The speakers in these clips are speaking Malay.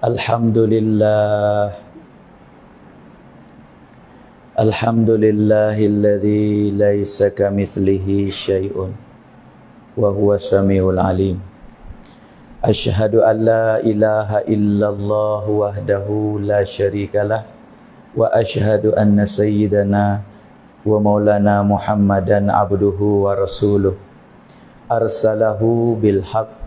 Alhamdulillah. Alhamdulillahilladzi laisa kamitslihi syai'un wa huwa samiul alim. Asyhadu an la ilaha illallah wahdahu la syarikalah wa asyhadu anna sayyidana wa maulana Muhammadan abduhu wa rasuluh arsalahu bil haqq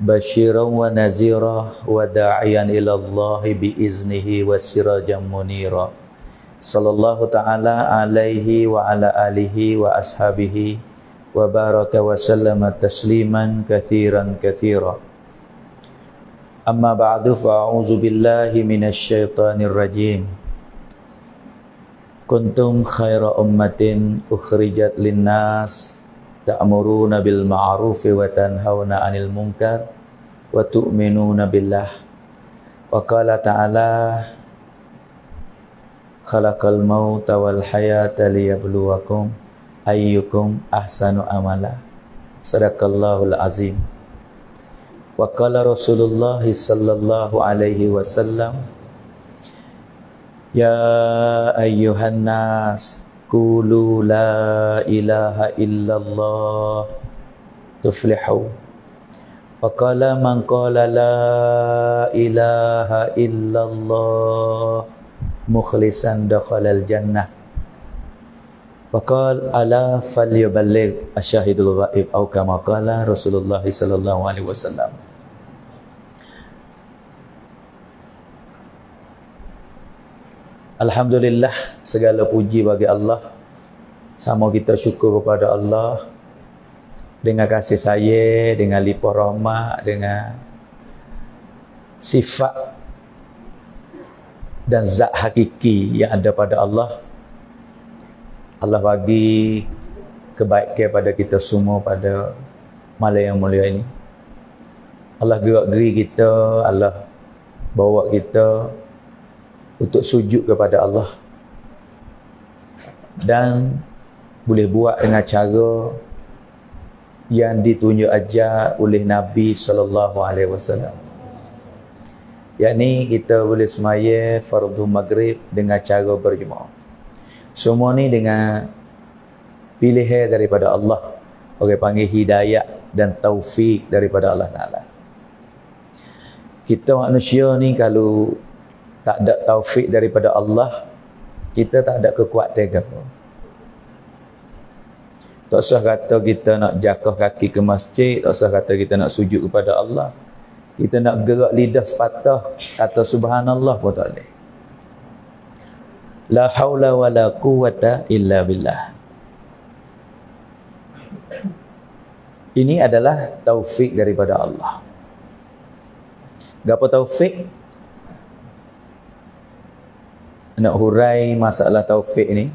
basyiran wa nazira wa da'iyan ila Allah bi iznihi wa sirajan munira. Sallallahu ta'ala alaihi wa ala alihi wa ashabihi wa baraka wa sallama tasliman kathiran kathira. Amma ba'du, fa'a'udzu billahi minasy syaithanir rajim. Kuntum khaira ummatin ukhrijat linnas ta'muruna bil ma'rufi wa tanhauna 'anil munkar wa tu'minuna billah. Wa qala ta'ala khalaqal mauta wal hayata liyabluwakum ayyukum ahsanu amala. Sadaqallahul azim. Wa qala Rasulullah sallallahu alaihi wasallam, ya ayyuhan nas qulu la ilaha illallah tuflihu. Wa qala man qala la ilaha illallah mukhlisan dakhalal jannah. Wa qala ala falyuballigh asyhadul ghaib atau kama qala Rasulullah sallallahu alaihi wasallam. Alhamdulillah, segala puji bagi Allah. Sama kita syukur kepada Allah dengan kasih sayang, dengan limpah rahmat, dengan sifat dan zat hakiki yang ada pada Allah. Allah bagi kebaikan pada kita semua pada malam yang mulia ini. Allah gerak-geri kita, Allah bawa kita untuk sujud kepada Allah, dan boleh buat dengan cara yang ditunjuk ajar oleh Nabi sallallahu alaihi wasallam. Yakni kita boleh semaya fardu maghrib dengan cara berjemaah. Semua ni dengan pilihan daripada Allah. Orang panggil hidayah dan taufik daripada Allah Ta'ala. Kita manusia ni kalau tak ada taufik daripada Allah, kita tak ada kekuatan apa. Tak usah kata kita nak jakah kaki ke masjid, tak usah kata kita nak sujud kepada Allah. Kita nak gerak lidah sepatah kata subhanallah pun tak boleh. La haula wa la quwwata illa billah. Ini adalah taufik daripada Allah. Gapo taufik? Nak hurai masalah taufik ni.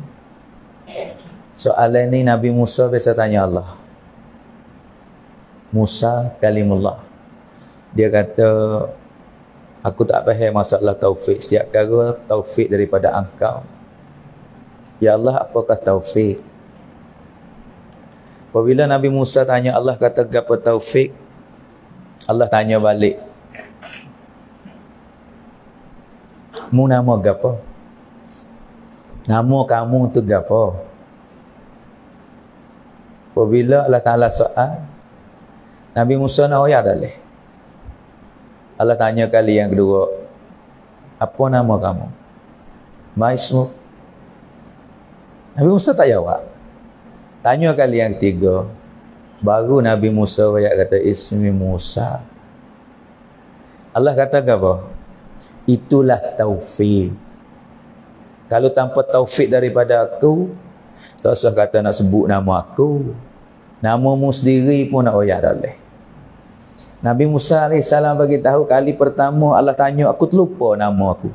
Soalan ni Nabi Musa biasa tanya Allah. Musa kalimullah. Dia kata, aku tak faham masalah taufik. Setiap kali taufik daripada engkau. Ya Allah, apakah taufik? Apabila Nabi Musa tanya Allah kata apa taufik, Allah tanya balik, mu nama apa? Nama kamu tu apa? Apabila Allah Ta'ala soal, Nabi Musa nak oyak dah leh. Allah tanya kali yang kedua, apa nama kamu? Maismu. Nabi Musa tak jawab. Tanya kali yang ketiga, baru Nabi Musa oyak kata ismi Musa. Allah kata apa? Itulah taufik. Kalau tanpa taufik daripada aku, tak usah kata nak sebut nama aku. Namamu sendiri pun nak oyak dah leh. Nabi Musa AS bagi tahu kali pertama Allah tanya, aku terlupa nama aku.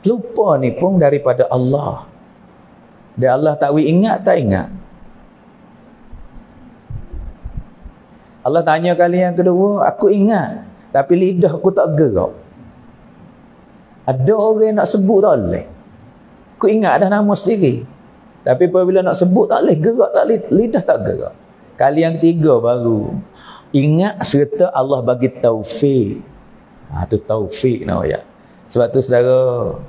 Terlupa ni pun daripada Allah. Dan Allah tak ingat, tak ingat. Allah tanya kali yang kedua, aku ingat. Tapi lidah aku tak gerak. Ada orang nak sebut tak boleh. Aku ingat dah nama sendiri. Tapi apabila nak sebut tak boleh, gerak tak boleh, lidah tak gerak. Kali yang ketiga baru ingat serta Allah bagi taufik. Itu taufik nak ya. Sebab tu saudara,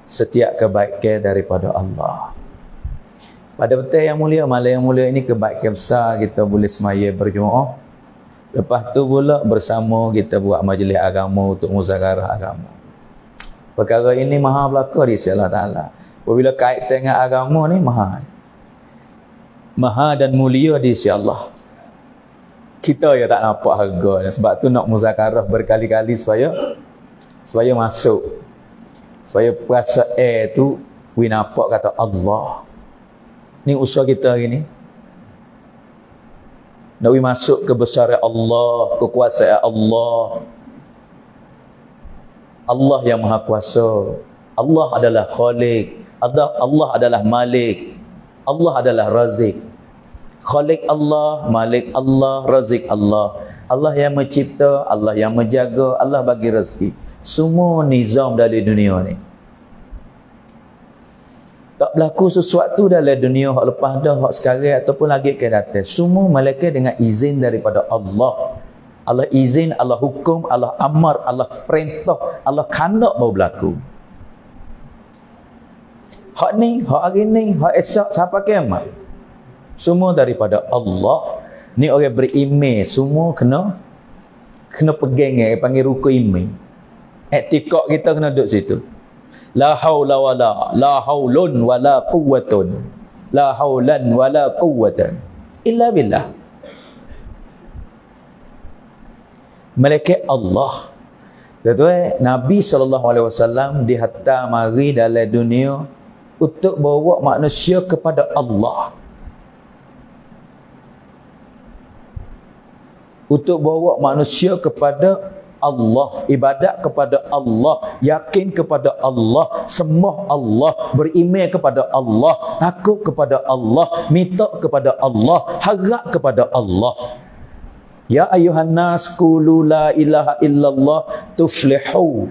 setiap kebaikan daripada Allah. Pada betul yang mulia, malam yang mulia ini kebaikan besar kita boleh semaya berjemaah. Lepas tu pula bersama kita buat majlis agama untuk muzakarah agama. Perkara ini maha belaka di sisi Allah Ta'ala. Apabila kaitan dengan agama ni maha dan mulia di sisi Allah. Kita ya tak nampak harga. Sebab tu nak muzakarah berkali-kali supaya masuk. Supaya perasaan tu we nampak kata Allah. Ni usaha kita hari ni. Nak we masuk kebesaran Allah, kekuasaan Allah. Allah yang maha kuasa. Allah adalah Khalik. Allah adalah Malik. Allah adalah Razik. Khalik Allah, Malik Allah, Razik Allah. Allah yang mencipta, Allah yang menjaga, Allah bagi rezeki. Semua nizam dari dunia ni. Tak berlaku sesuatu dalam dunia hak lepas dah, hak sekarang ataupun lagi akan datang. Semua malaikat dengan izin daripada Allah. Allah izin, Allah hukum, Allah amar, Allah perintah, Allah kandak baru berlaku. Hak ni, hak hari ni, hak esok, sampai kiamat. Semua daripada Allah. Ni orang beriman, semua kena pegang, panggil rukun iman. Etikad kita kena duduk situ. La haula wala, la haulun wala quwwatun. La haulan wala quwwatan illa billah. Malaikat Allah. Tuan-tuan, Nabi SAW dihantar mari dalam dunia untuk bawa manusia kepada Allah. Untuk bawa manusia kepada Allah, ibadat kepada Allah, yakin kepada Allah, sembah Allah, beriman kepada Allah, takut kepada Allah, minta kepada Allah, harap kepada Allah. Ya ayuhan nas qulu la ilaha illallah tuflihu.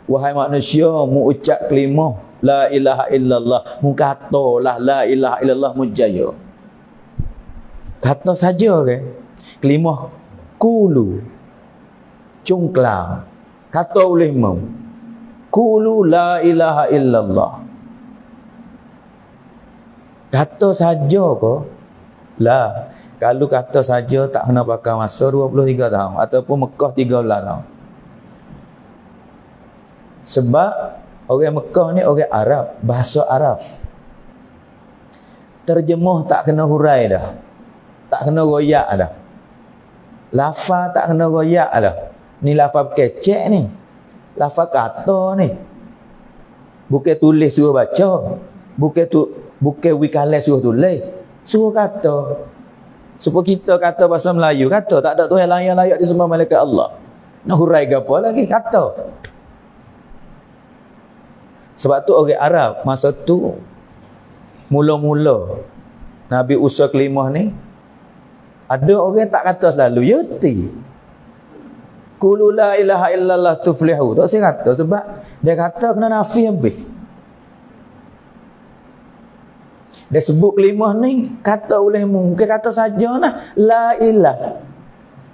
Wahai manusia, mu ucap kalimah la ilaha illallah, mu katalah la ilaha illallah, mu jaya. Kata saja ke? Kalimah qulu cungklang kata oleh imam qulu la ilaha illallah, kata saja ke? La, kalau kata saja tak kena pakai masa 23 tahun ataupun Mekah 13 tahun. Sebab orang Mekah ni orang Arab, bahasa Arab. Terjemah tak kena hurai dah, tak kena royak dah, lafaz tak kena royak dah. Ni lafaz kecek ni, lafaz kata ni. Bukan tulis suruh baca, bukan wikalah suruh tulis, suruh kata. Supaya kita kata bahasa Melayu, kata tak ada Tuhan lain yang layak disembah malaikat Allah. Nak hurai ke apa lagi? Kata. Sebab tu orang Arab masa tu mula-mula Nabi usaha kelimah ni, ada orang tak kata selalu yati. Qulu la ilaha illallah tuflihu. Tak saya kata sebab dia kata kena nafi habis. Dia sebut kelimah ni kata oleh mu, mungkin kata saja nah la ilah.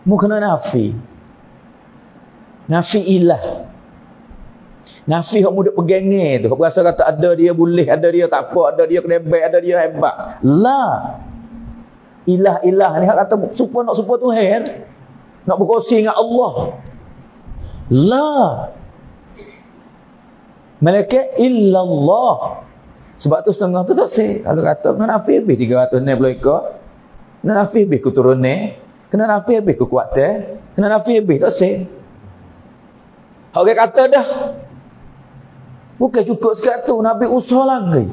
Mu kena nafi. Nafi ilah. Nafi hok mu duk pegang tu. Hok berasa kata ada dia boleh, ada dia tak apa, ada dia kena baik, ada dia hebat. La. Ilah ni hak kata supaya nak supaya Tuhan. Nak berkongsi dengan Allah. La. Malaikat illallah. Sebab tu setengah tu tak sih. Kalau kata kena nafi habis 360 ekor. Kena nafi habis keturunan. Kena nafi habis kekuatan. Kena nafi habis tak sih. Orang kata dah. Bukan cukup sekat tu. Nabi usaha lagi.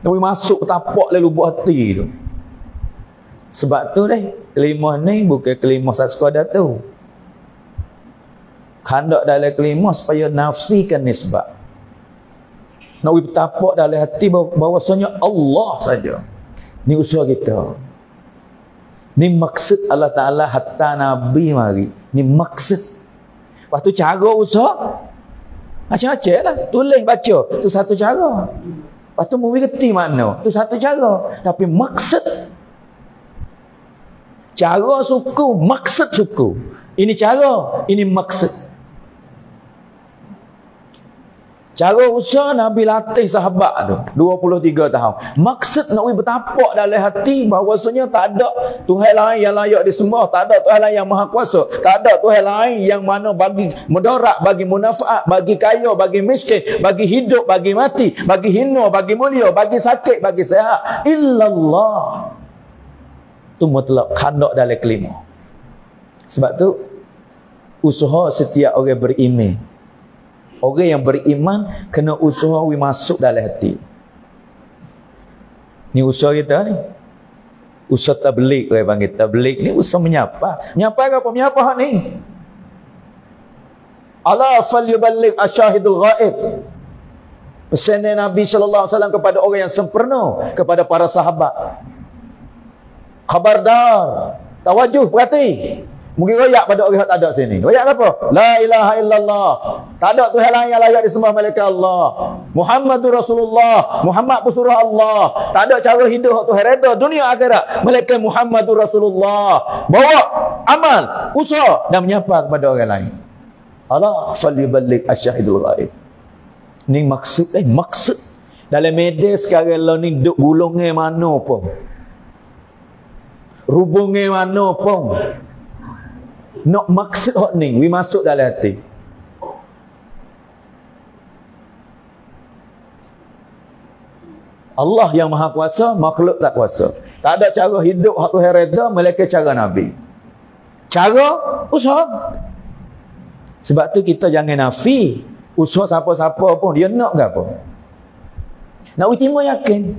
Nabi masuk tapak lalu buat hati tu. Sebab tu deh, kelimah ni bukan kelimah satu sekadar tu. Kandak dalam kelimah supaya nafsikan nisbah. Nak bertapak dalam hati bahawasanya Allah saja. Ni usaha kita. Ni maksud Allah Ta'ala hatta Nabi mari. Ni maksud. Lepas tu cara usaha macam-macam lah. Tulis baca, tu satu cara. Lepas tu mengerti makna, tu satu cara. Tapi maksud, cara suku, maksud suku. Ini cara, ini maksud. Cara usaha Nabi latih sahabat tu 23 tahun. Maksud nak bertapak dalam hati bahawasanya tak ada Tuhan lain yang layak disembah, tak ada Tuhan lain yang maha kuasa, tak ada Tuhan lain yang mana bagi mudarat, bagi munafaat, bagi kaya, bagi miskin, bagi hidup, bagi mati, bagi hina, bagi mulia, bagi sakit, bagi sihat, illallah. Tu mutlak khadak dalam kelima. Sebab tu usaha setiap orang beriman, orang yang beriman kena usaha masuk dalam hati. Ni usaha kita ni. Usaha tabligh, orang panggil tabligh ni usaha menyapa. Menyapa apa? Menyapa ni. Ala falyuballigh asyahidul ghaib. Pesan Nabi sallallahu alaihi wasallam kepada orang yang sempurna, kepada para sahabat. Khabardar, tawajuh, perhati. Mungkin royak pada orang yang tak ada sini. Royak apa? La ilaha illallah. Tak ada Tuhan lain yang layak disembah malaikat Allah. Muhammadur Rasulullah. Muhammad pesuruh Allah. Tak ada cara hidup Tuhan redha dunia akhirat malaikat Muhammadur Rasulullah. Bawa amal, usaha dan menyapa kepada orang lain. Allah falyuballigh asyahidul ghaib. Ni maksud maksud dalam media sekarang lah ni duk gulungnya mana pun. Rubungnya mana pun. Nak maksud hak ni, we masuk dalam hati. Allah yang maha kuasa, makhluk tak kuasa. Tak ada cara hidup hak Tuhan redha melainkan cara Nabi. Cara usaha. Sebab tu kita jangan nafi usaha siapa-siapa pun dia nak ke apa. Nak utima yakin.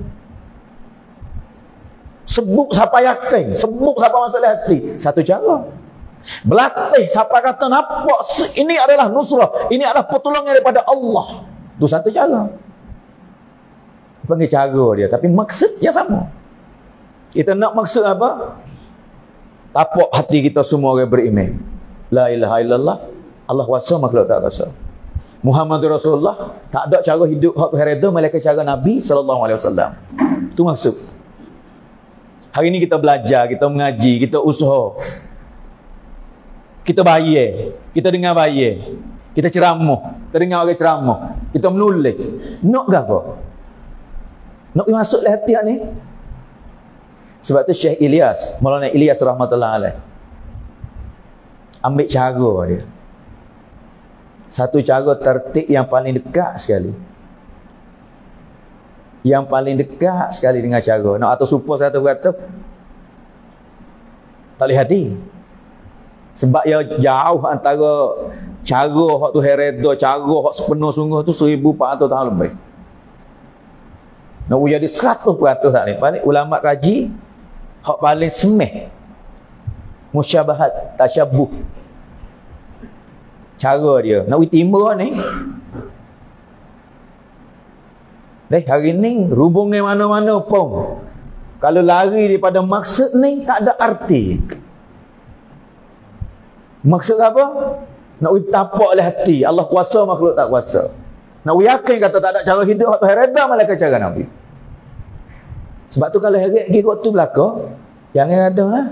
Sebut siapa yakin, sebut siapa masuk dalam hati. Satu cara. Berlatih siapa kata nampak ini adalah nusrah, ini adalah pertolongan daripada Allah. Itu satu cara. Panggil cara dia, tapi maksud yang sama. Kita nak maksud apa? Tapak hati kita semua orang beriman. La ilaha illallah, Allah kuasa makhluk tak kuasa. Muhammadur Rasulullah, tak ada cara hidup hak redha melainkan cara Nabi sallallahu alaihi wasallam. Itu maksud. Hari ini kita belajar, kita mengaji, kita usaha. Kita bayar, kita dengar bayar, kita ceramah, kita dengar orang ceramah, kita menulis. Nak ke apa? Nak masuk dalam hati ni? Sebab tu Syekh Ilyas, Maulana Ilyas rahmatullah alaih, ambil cara dia. Satu cara tertib yang paling dekat sekali. Yang paling dekat sekali dengan cara. Nak atas supa satu kata, tak boleh hati. Sebab ya jauh antara cara hak tu redha, cara hak sepenuh sungguh tu 1400 tahun lebih. Nak jadi 100% tak ni. Paling ulama kaji hak paling semeh. Musyabahat, tasyabuh. Cara dia. Nak timba ni. Hari ni hubungnya mana-mana pun. Kalau lari daripada maksud ni tak ada arti. Maksud apa? Nak tapak oleh hati. Allah kuasa, makhluk tak kuasa. Nak yakin kata tak ada cara hidup atau redha malaikat cara Nabi. Sebab tu kalau hari-hari waktu belaka, jangan ada lah.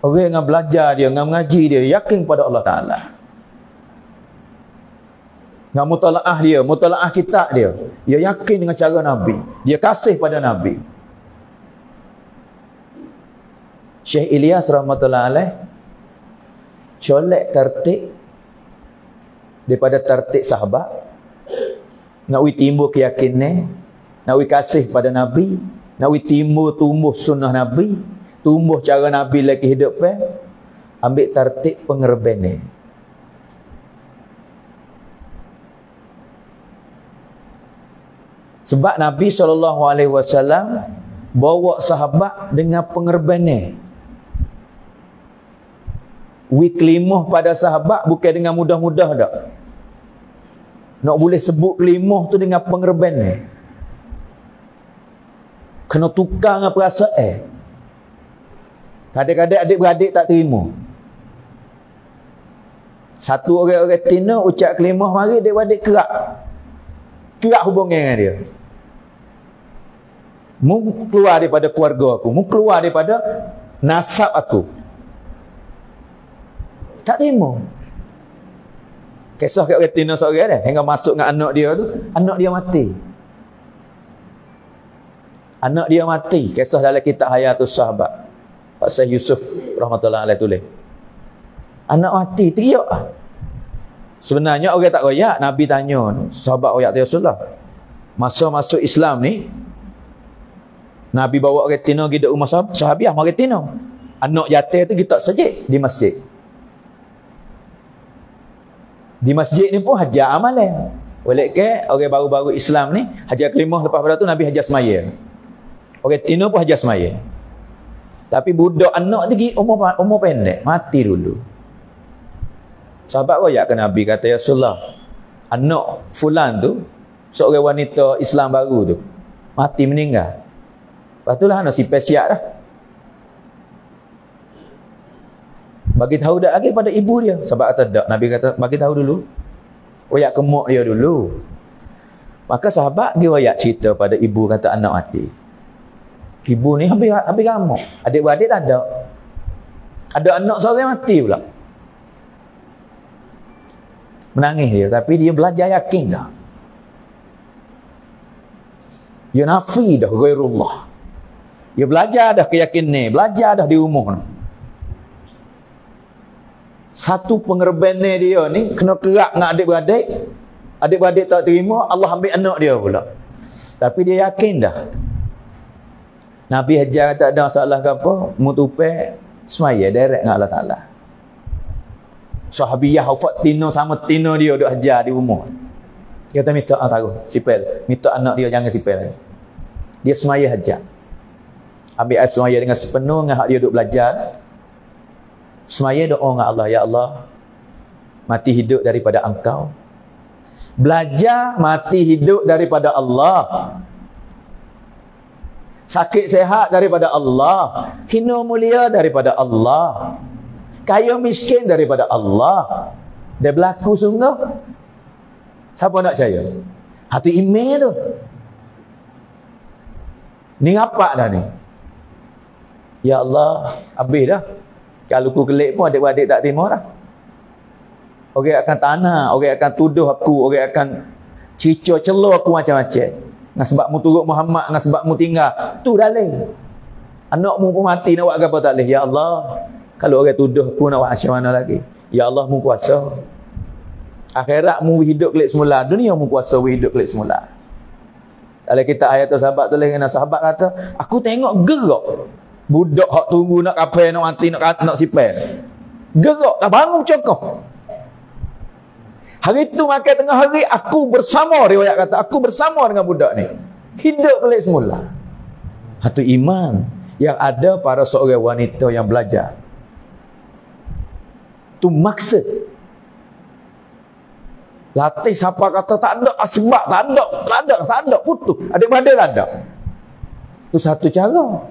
Orang yang belajar dia, yang mengaji dia, yakin pada Allah Ta'ala. Dengan mutalaah dia, mutalaah kitab dia, dia yakin dengan cara Nabi. Dia kasih pada Nabi. Syekh Ilyas rahmatullah alaih colek tertib daripada tertib sahabat, nak timbul keyakinan, nak kasih pada Nabi, nak timbul tumbuh sunnah Nabi, tumbuh cara Nabi lagi hidup, ambil tertib pengerbenan. Sebab Nabi SAW bawa sahabat dengan pengerbenan. Kelimah pada sahabat bukan dengan mudah-mudah tak. Nak boleh sebut kelimah tu dengan pengerbenan. Kena tukar dengan perasaan. Kadang-kadang adik-beradik tak terima. Satu orang-orang tina ucap kelimah mari adik-beradik kerak. Kerak hubungan dengan dia. Mu keluar daripada keluarga aku, mu keluar daripada nasab aku. Tak terima. Kisah kat retina seorang dah, hingga masuk dengan anak dia tu, anak dia mati. Anak dia mati. Kisah dalam kitab Hayatus Sahabat. Pak Syekh Yusuf rahmatullahi alaih tulis. Anak mati, teriak. Sebenarnya orang tak royak, Nabi tanya, sahabat royak tu Rasulullah. Masa masuk Islam ni, Nabi bawa retina pergi rumah sahabiah, mau retina. Anak jatuh tu kita sajid di masjid. Di masjid ni pun hajar amalan. Oleh ke orang baru-baru Islam ni, hajar kelimah lepas pada tu Nabi hajar semaya. Orang retina pun hajar semaya. Tapi budak anak tu umur pendek, mati dulu. Sahabat royak ke Nabi kata, ya Rasulullah, anak fulan tu, seorang wanita Islam baru tu, mati meninggal. Lepas tu lah anak si pesyak dah. Bagi tahu dak lagi pada ibu dia. Sahabat kata tak. Nabi kata bagi tahu dulu. Royak ke mak dia dulu. Maka sahabat dia royak cerita pada ibu kata anak mati. Ibu ni habis gamuk. Adik-beradik tak ada. Ada anak seorang mati pula. Menangis dia. Tapi dia belajar yakin dah. Dia nafi dah ghairullah. Dia belajar dah keyakinan ni. Belajar dah di rumah ni. Satu pengerbannya dia ni kena kerak dengan adik-beradik. Adik-beradik tak terima, Allah ambil anak dia pula. Tapi dia yakin dah. Nabi hajar tak ada masalah ke apa, mutupai semaya direct dengan Allah Taala. Sahabiyah wafat tino sama tino dia duk hajar di rumah. Dia kata minta taruh sipel, minta anak dia jangan sipel. Dia semaya hajar. Ambil semaya dengan sepenuh dengan hak dia duk belajar. Semaya doa dengan Allah, ya Allah, mati hidup daripada Engkau. Belajar mati hidup daripada Allah. Sakit sehat daripada Allah. Hina mulia daripada Allah. Kaya miskin daripada Allah. Dia berlaku sungguh. Siapa nak percaya? Hati email tu. Ni apa dah ni? Ya Allah, habis dah. Kalau aku kelik pun adik-adik tak terima dah. Orang akan tanah, orang akan tuduh aku, orang akan cicur celah aku macam-macam. Dengan sebab mu turut Muhammad, dengan sebab mu tinggal. Tu dalil. Anakmu pun mati nak buat apa tak boleh. Ya Allah, kalau orang tuduh aku nak buat macam mana lagi? Ya Allah, mu kuasa. Akhirat mu hidup kelik semula, dunia mu kuasa hidup kelik semula. Kalau kita ayat sahabat tu dengan sahabat kata, aku tengok gerak. Budak hak tunggu nak kapal, nak mati, nak sipel. Gerak, dah bangun cokok. Hari tu makan tengah hari, aku bersama, riwayat kata, aku bersama dengan budak ni. Hidup balik semula. Satu iman yang ada pada seorang wanita yang belajar. Tu maksud. Latih siapa kata tak ada asbab, tak ada, putus. Adik-beradik tak ada. Tu satu cara.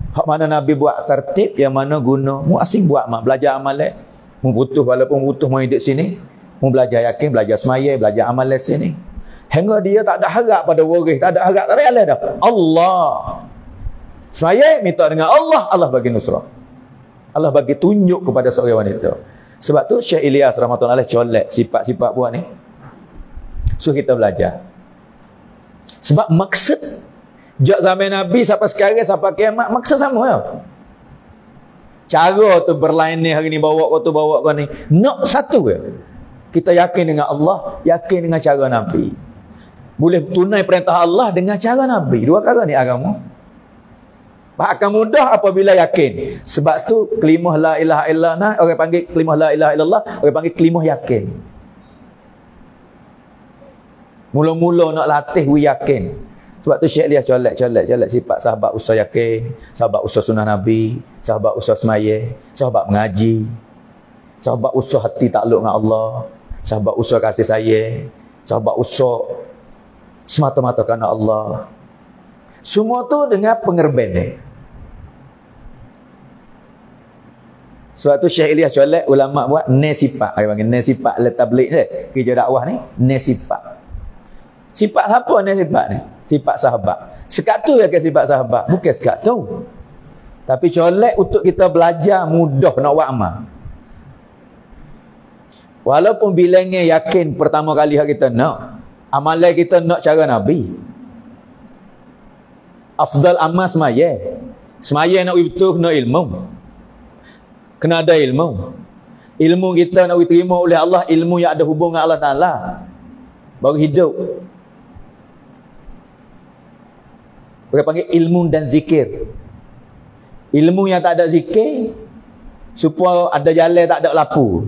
Hak mana Nabi buat tertib, yang mana guna. Mu asing buat mak belajar amalan. Mu butuh walaupun butuh mu hidup sini. Mu belajar yakin, belajar semaya, belajar amalan sini. Hingga dia tak ada harap pada waris, tak ada harap, tak ada dah. Allah. Semaya minta dengan Allah, Allah bagi nusrah. Allah bagi tunjuk kepada seorang wanita. Sebab tu Syekh Ilyas rahmatullahi alaih colek sifat-sifat buat ni. So kita belajar. Sebab maksud sejak zaman Nabi sampai sekarang, sampai kiamat, maksud sama ya. Cara tu berlain ni, hari ni bawa kau tu, bawa kau ni. Nak satu ya. Kita yakin dengan Allah, yakin dengan cara Nabi. Boleh tunai perintah Allah dengan cara Nabi. Dua cara ni agama. Akan mudah apabila yakin. Sebab tu kelimah la ilaha illallah, orang panggil kelimah la ilaha illallah, orang panggil kelimah yakin. Mula-mula nak latih we yakin. Sebab tu Syekh dia colek sifat sahabat usaha yakin, sahabat usaha sunnah Nabi, sahabat usaha semaya, sahabat mengaji, sahabat usaha hati takluk dengan Allah, sahabat usaha kasih sayang, sahabat usaha semata-mata kerana Allah. Semua tu dengan pengerban. Sebab tu Syekh Ilyas colek ulama buat nesifat. Dia panggil nesifat letablik ni. Kerja dakwah ni nesifat. Sifat apa nesifat ni? Sifat sahabat. Sekat tu ya ke sifat sahabat. Bukan sekat tu. Tapi colek untuk kita belajar mudah nak buat amal. Walaupun bilangnya yakin pertama kali kita nak, amalan kita nak cara Nabi. Afdal amal semaya. Semaya nak betul kena ilmu. Kena ada ilmu. Ilmu kita nak diterima oleh Allah, ilmu yang ada hubungan dengan Allah Ta'ala. Baru hidup. Mereka panggil ilmu dan zikir. Ilmu yang tak ada zikir, supaya ada jalan tak ada lapu.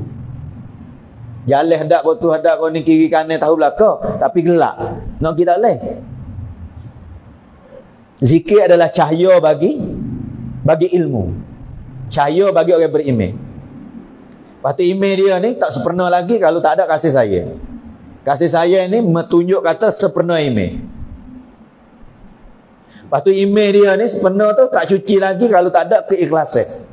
Jalan hendak betul hendak kau ni kiri kanan tahu belakang, tapi gelap. Nak kita leh. Zikir adalah cahaya bagi ilmu. Cahaya bagi orang beriman. Lepas tu iman dia ni tak sempurna lagi kalau tak ada kasih sayang. Kasih sayang ni menunjuk kata sempurna iman. Lepas tu iman dia ni sempurna tu tak cuci lagi kalau tak ada keikhlasan.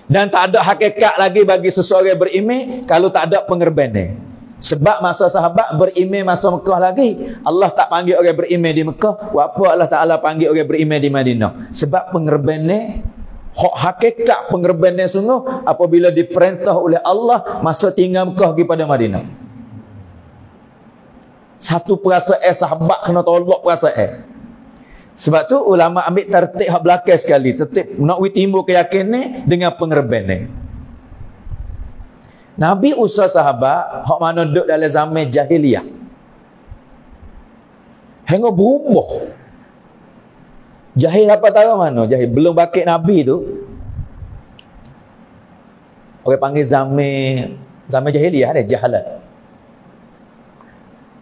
Dan tak ada hakikat lagi bagi seseorang beriman kalau tak ada pengorbanan. Sebab masa sahabat beriman masa Mekah lagi, Allah tak panggil orang beriman di Mekah, apa Allah Ta'ala panggil orang beriman di Madinah. Sebab pengorbanan, hakikat pengorbanan sungguh apabila diperintah oleh Allah masa tinggal Mekah pergi pada Madinah. Satu perasaan sahabat kena tolak perasaan. Sebab tu ulama ambil tertib hak belakang sekali, tertib nak timbul keyakinan dengan pengorbanan. Nabi usaha sahabat hak mana duduk dalam zaman jahiliyah. Hingga berubah. Jahil apa tahu mana? Jahil belum bakit Nabi tu. Orang panggil zaman jahiliyah ada jahalat.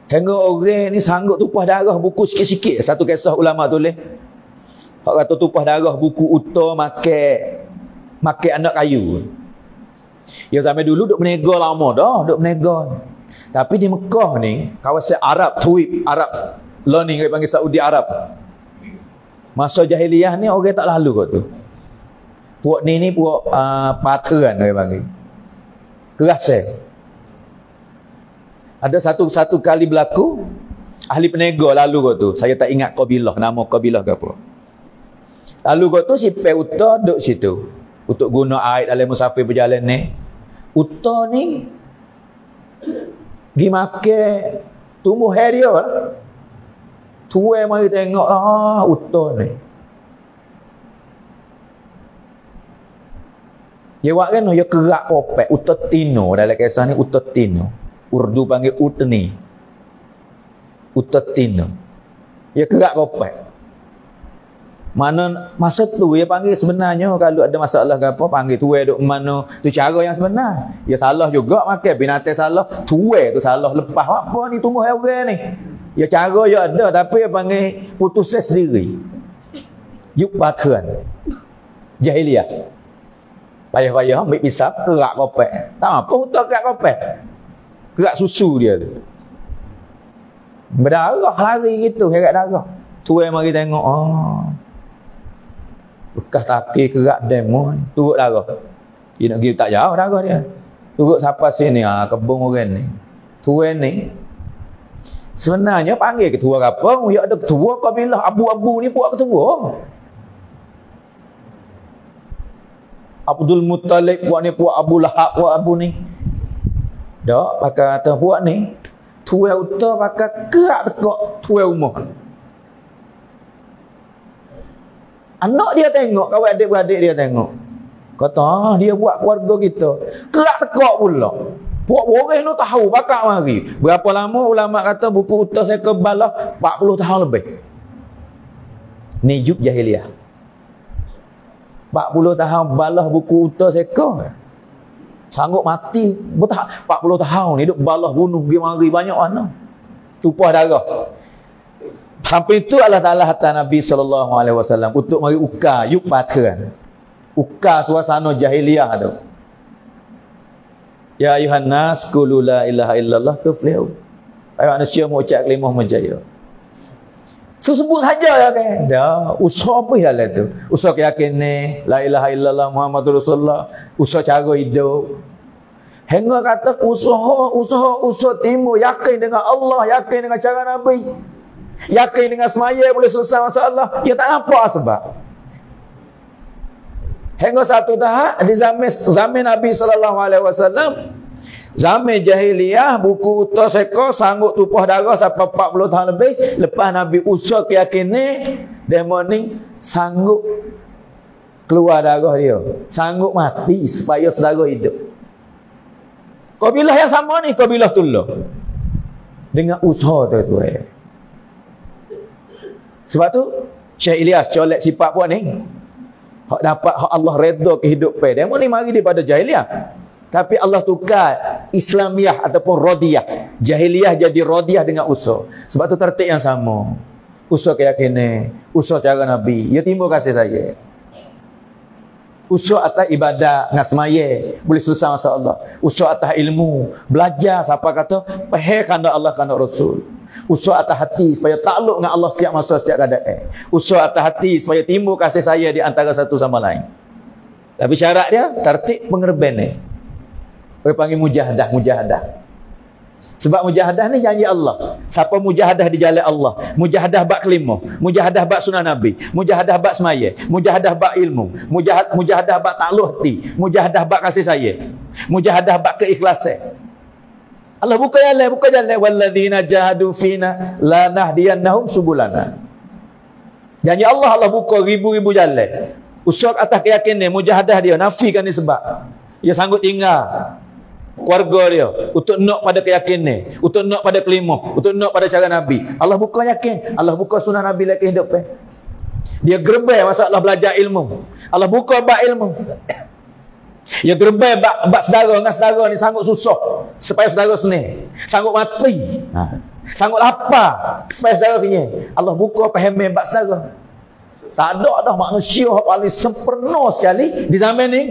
Hingga orang ni sanggup tumpah darah buku sikit-sikit. Satu kisah ulama tulis. Hak kata tumpah darah buku uta makan anak kayu. Ya zaman dulu duk menega lama dah, duk menega. Tapi di Mekah ni, kawasan Arab, Tuib, Arab. Lah ni orang panggil Saudi Arab. Masa jahiliyah ni orang tak lalu kot tu. Puak ni puak pateran orang panggil. Kerasa. Ada satu kali berlaku ahli penega lalu kot tu. Saya tak ingat kabilah, nama kabilah ke apa. Lalu kot tu si Uta duduk situ untuk guna air dalam musafir berjalan ni. Uta ni pergi makan tumbuh hair dia lah. Tuai mari tengok lah Uta ni. Dia buat kan dia kerak popek Uta Tino dalam kisah ni. Uta Tino Urdu panggil utni. Utatina. Dia kerak kopek. Mana masa tu dia panggil sebenarnya kalau ada masalah ke apa panggil tuai duk mana tu cara yang sebenar. Dia salah juga makan binatang salah, tuai tu salah lepas apa ni tumbuh orang ni. Ya cara dia ada tapi dia panggil putus sendiri. Yuk patran. Jahiliyah. Payah-payah ambil pisau kerak kopek. Tak apa untuk kerak kopek. Kerak susu dia tu. Berdarah lari gitu, kerak darah. Tuai mari tengok, bekas taki kerak demo, turut darah. Dia nak pergi tak jauh darah dia. Turut sampai sini, kebun orang ni. Tuai ni, sebenarnya panggil ketua kampung, ya ada ketua kabilah abu-abu ni buat ketua. Abdul Muttalib buat ni, buat Abu Lahab buat Abu ni. Dak pakai atas buat ni tuai uta pakai kerak tekak tuai rumah. Anak dia tengok, kawan adik-beradik dia tengok. Kata, dia buat keluarga kita. Kerak tekak pula. Buat orang tu tahu pakai mari. Berapa lama ulama kata buku uta saya kebalah 40 tahun lebih. Ni juk jahiliyah. 40 tahun balah buku uta saya ke. Sanggup mati bertahap 40 tahun ni duk balah bunuh pergi mari banyak mana tumpah darah. Sampai itu Allah Ta'ala hatta Nabi SAW untuk mari uka yuk patran uka suasana jahiliyah tu. Ya ayuhan nas qulu la ilaha illallah tuflihu. Ayuh manusia mengucap kalimah menjaya. So sebut saja ya kan. Dah usaha apa dalam tu? Usaha keyakinan ni la ilaha illallah Muhammadur Rasulullah, usaha cara hidup. Hingga kata usaha timbul yakin dengan Allah, yakin dengan cara Nabi. Yakin dengan semaya boleh selesai masalah. Dia tak nampak sebab. Hingga satu tahap di zaman Nabi SAW, zaman jahiliyah, buku utuh seko sanggup tumpah darah sampai 40 tahun lebih. Lepas Nabi usaha keyakinan demo ni sanggup keluar darah dia, sanggup mati supaya saudara hidup. Kabilah yang sama ni kabilah Tullah dengan usaha tu. Sebab tu Syekh Ilyas colek sifat puan ni, hak dapat hak Allah redha kehidupan dia ni mari daripada jahiliyah. Tapi Allah tukar Islamiyah ataupun Radiyah. Jahiliyah jadi Radiyah dengan usaha. Sebab tu tertib yang sama. Usaha keyakinan, usaha cara Nabi. Ya timbul kasih saya. Usaha atas ibadat dengan semaya, boleh susah masa Allah. Usaha atas ilmu, belajar siapa kata, faham kehendak Allah kehendak Rasul. Usaha atas hati supaya takluk dengan Allah setiap masa setiap keadaan. Usaha atas hati supaya timbul kasih saya di antara satu sama lain. Tapi syarat dia tertib pengerban ni. Orang panggil mujahadah. Sebab mujahadah ni janji Allah. Siapa mujahadah di jalan Allah, mujahadah bab kelima, mujahadah bab sunah Nabi, mujahadah bab semaya, mujahadah bab ilmu, mujahadah bab takluk hati, mujahadah bab kasih sayang, mujahadah bab keikhlasan. Allah buka jalan walladzina jahadu fina lanahdiyannahum subulana. Janji Allah buka ribu-ribu jalan. Usaha atas keyakinan, mujahadah dia, nafikan ni sebab dia sanggup tinggal keluarga dia untuk nak pada keyakinan, untuk nak pada kelima, untuk nak pada cara Nabi. Allah buka yakin, Allah buka sunnah Nabi lagi hidup. Dia gerbai masalah belajar ilmu. Allah buka bab ilmu. Dia gerbai bab saudara dengan saudara ni sanggup susah supaya saudara senang, sanggup mati, sanggup lapar supaya saudara kenyang. Allah buka faham bab saudara. Tak ada dah manusia yang paling sempurna sekali di zaman ni.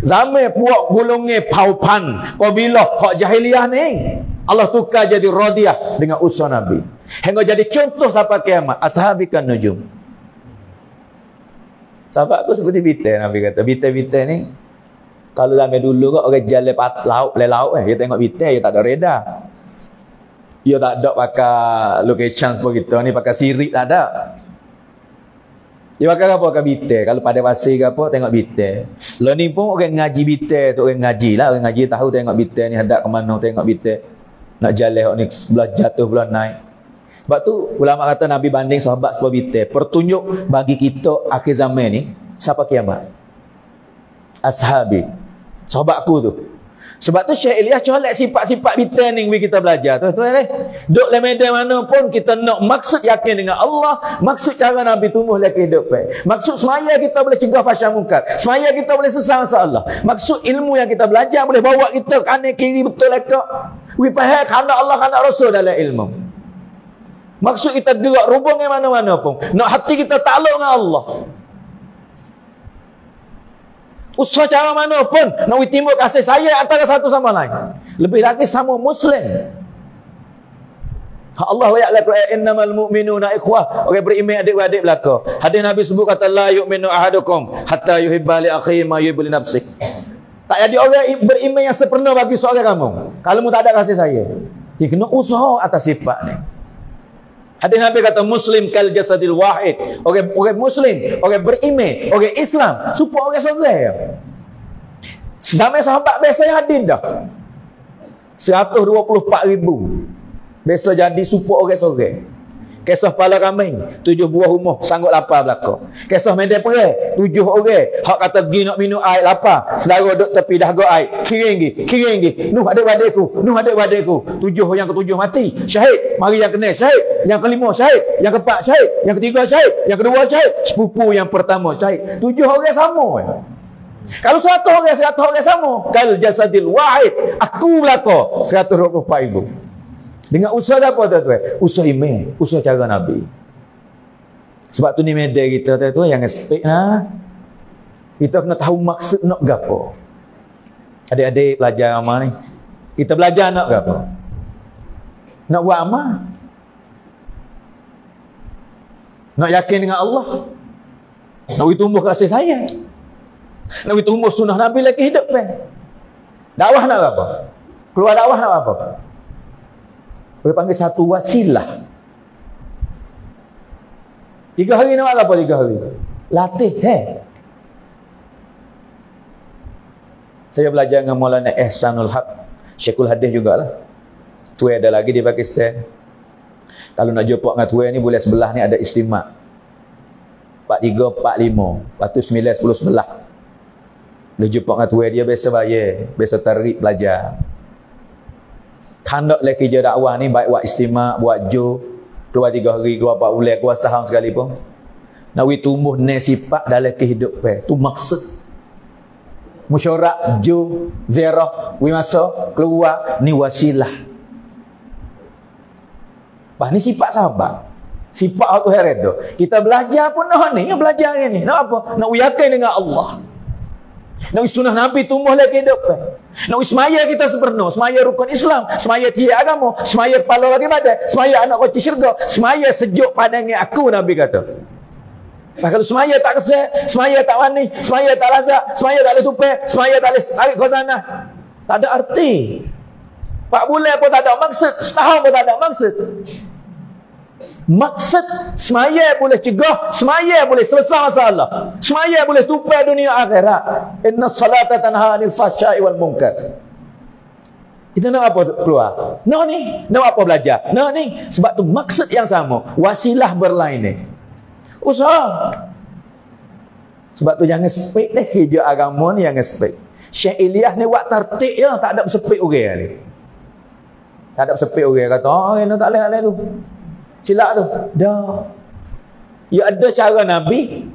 Zaman puak gulungnya paupan kabilah hak jahiliyah ni, Allah tukar jadi Radiyah dengan usaha Nabi. Hingga jadi contoh sampai kiamat. Ashabikan nujum. Sahabat aku seperti bintang, Nabi kata. Bintang-bintang ni, kalau zaman dulu kan orang jalan laut, dia tengok bintang, dia tak ada radar. Dia tak ada pakai location seperti kita ni, pakai sirik tak ada. Dia pakai apa? Pakai bintang. Kalau pada pasir ke apa, tengok bintang. Lalu ni pun orang ngaji bintang tu, orang ngaji lah. Orang ngaji tahu tengok bintang ni hadap ke mana, tengok bintang. Nak jalan ni, sebelah jatuh, sebelah naik. Sebab tu, ulama kata Nabi banding sahabat sebelah bintang. Pertunjuk bagi kita akhir zaman ni, siapa kiamat? Ashabi. Sahabatku tu. Sebab tu Syekh Ilyas colek sifat-sifat bintang ni kita belajar. Tuan-tuan ni, duduk dalam medan mana pun kita nak maksud yakin dengan Allah, maksud cara Nabi tumbuh dalam kehidupan. Maksud semaya kita boleh cegah fahsyat mungkar. Semaya kita boleh sesal Allah. Maksud ilmu yang kita belajar boleh bawa kita kanan kiri betul lekak. Faham kehendak Allah, kehendak Rasul dalam ilmu. Maksud kita gerak rubung yang mana-mana pun. Nak hati kita takluk dengan Allah. Usaha cara mana pun nak timbul kasih sayang antara satu sama lain. Lebih lagi sama Muslim. Allah ayat Al-Quran, innamal mu'minuna ikhwah. Orang beriman adik-adik belaka. Hadis Nabi sebut kata la yu'minu ahadukum hatta yuhibba li akhihi ma yuhibbu li nafsihi. Tak ada orang beriman yang sempurna bagi seorang kamu kalau mu tak ada kasih sayang. Dia kena usaha atas sifat ni. Hadis Nabi kata Muslim kal jasadil wahid. Orang Muslim, orang beriman, orang Islam, supaya orang seorang. Zaman sahabat biasa yang hadis dah 124,000. Biasa jadi supaya orang seorang. Kisah pala kambing 7 buah rumah sanggup lapar belaka. Kisah medan perang 7 orang hak kata pergi nak minum air lapar, saudara duduk tepi dahaga air, kiring gi nuh adik-adikku 7 yang ketujuh mati syahid, mari yang kena syahid, yang kelima syahid, yang keempat syahid, yang ketiga syahid, yang kedua syahid, sepupu yang pertama syahid. 7 orang sama. Kalau 100 orang sama, kal jasadil wahid, aku belaka 124,000. Dengan usaha apa tuan-tuan? Usaha iman, usaha cara Nabi. Sebab tu ni media kita tuan-tuan yang expect lah. Kita kena tahu maksud nak gapo. Adik-adik belajar amal ni. Kita belajar nak gapo? Nak buat amal. Nak yakin dengan Allah. Nak tumbuh kasih sayang. Nak tumbuh sunnah Nabi lagi hidup kan. Dakwah nak apa? Keluar dakwah nak apa? Boleh panggil satu wasilah. 3 hari nak apa 3 hari? Latih. Saya belajar dengan Maulana Ihsanul Haq, Syekhul Hadis jugalah. Tuai ada lagi di Pakistan. Kalau nak jumpa dengan tuai ni, boleh sebelah ni ada istimak. 43, 45. Lepas tu 9, 10 sebelah. Boleh jumpa dengan tuai dia, biasa bayar. Biasa tarik belajar. Kandak lagi kerja dakwah ni, baik buat istimak, buat jo. Keluar 3 hari, keluar 4 bulan, keluar setahun sekali pun. Nak tumbuh sifat dalam kehidupan. Tu maksud. Musyarak, jo, zerah, masa, keluar, ni wasilah. Ni sifat sahabat. Sifat aku heret tu. Kita belajar pun nak ni, belajar ni. Nak apa? Nak yakin dengan Allah. Nak sunnah Nabi tumbuh lagi hidup. Nak semaya kita sepenuh, semaya rukun Islam, semaya tiada agama, semaya kepala lagi badan, semaya anak kunci syurga, semaya sejuk pandangan aku, Nabi kata. Kalau semaya tak kesal, semaya tak wani, semaya tak lazat, semaya tak boleh tupai, semaya tak boleh tarik khazanah, tak ada arti. 4 bulan pun tak ada maksud, setahun pun tak ada maksud. Maksud semaya boleh cegah, semaya boleh selesai masalah, semaya boleh tupai dunia akhirat. Inna salata tanha 'anil fahsya'i wal munkar. Kita nak apa keluar? Nak ni, nak apa belajar? Nak ni, sebab tu maksud yang sama, wasilah berlain ni. Usaha. Sebab tu jangan sepik deh kerja agama ni, jangan sepik. Syekh Ilyas ni buat tertib je, tak ada sepik orang ni. Tak ada sepik orang kata, oh ini tak boleh tu. Silap tu. Dah. Ya ada cara Nabi.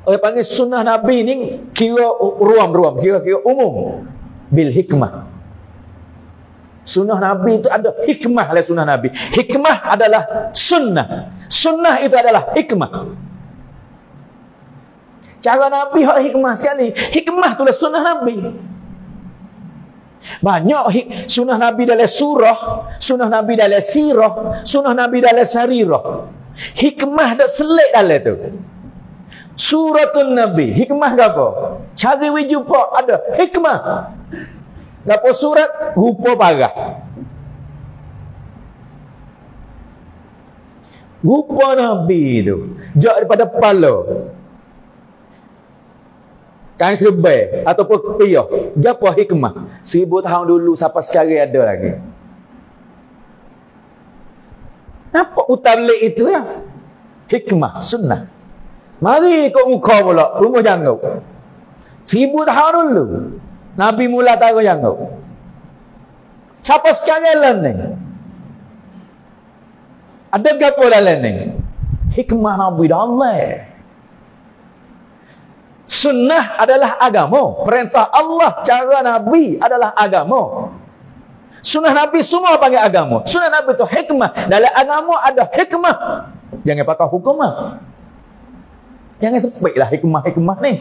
Orang panggil sunnah Nabi ni kira ruam-ruam, kira-kira umum. Bil hikmah. Sunnah Nabi itu ada hikmah oleh sunnah Nabi. Hikmah adalah sunnah. Sunnah itu adalah hikmah. Cara Nabi hak hikmah sekali. Hikmah itulah sunnah Nabi. Banyak sunnah Nabi dalam surah, sunnah Nabi dalam sirah, sunnah Nabi dalam sarirah. Hikmah dah selit dalam tu. Suratul Nabi, hikmah ke apa? Cara we jumpa ada hikmah. Gapo surat rupa parah. Rupa Nabi tu jauh daripada kepala. Kain serbai ataupun piyah. Gapo hikmah? 1000 tahun dulu sampai sekarang ada lagi. Apa utablik itu ya? Hikmah, sunnah. Mari ikut muka pula, rumah janggut. 1000 tahun dulu Nabi mula taruh janggut. Sampai sekarang lah ni. Ada gapo dalam ni? Hikmah Nabi dah Allah. Sunnah adalah agama. Perintah Allah, cara Nabi adalah agama. Sunnah Nabi semua panggil agama. Sunnah Nabi itu hikmah. Dalam agama ada hikmah. Jangan pakai hukumah. Jangan sepiklah hikmah-hikmah ni.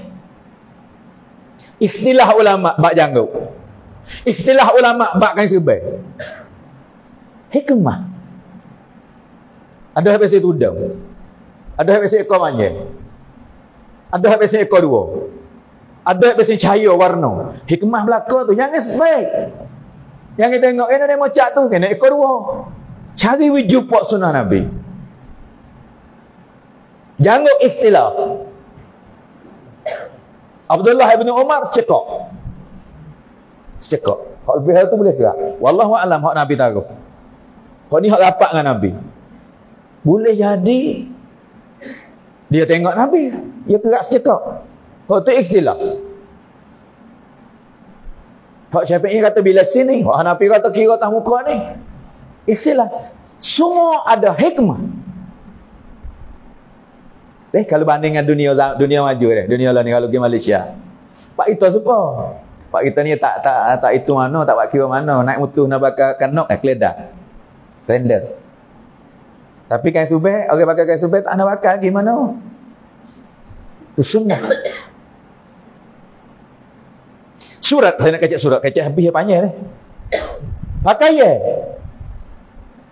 Ikhtilah ulama' bak janggut. Ikhtilah ulama' bak kain serbai. Hikmah. Ada habis itu udang. Ada habis ekor manja. Ada habis ekor 2. Ada habis cahaya warna. Hikmah belaka tu jangan sebaik. Yang kita tengok ini dia mocak tu kena ekor 2. Cari wujud pak sunnah Nabi. Jangan ikhtilaf. Abdullah ibn Umar cekak. Cekak. Hak lebih tu boleh gerak. Wallahu a'lam hak Nabi taruh. Hak ni hak rapat dengan Nabi. Boleh jadi dia tengok Nabi, dia kerak secekak. Hak tu ikhtilaf. Hak Syafi'i kata bila sini, hak Hanafi kata kira atas muka ni. Ikhtilaf. Semua ada hikmah. Kalau bandingkan dunia maju dunia lah ni kalau pergi Malaysia. Pak kita siapa? Pak kita ni tak itu mana, tak buat kira mana, naik mutu nak bakar kanok keledar. Trender. Tapi kain subek, orang pakai kain subek tak nak bakar gimana? Itu sunnah. Surat, saya nak kacak surat, kacak habis panjang ni. Pakai ya.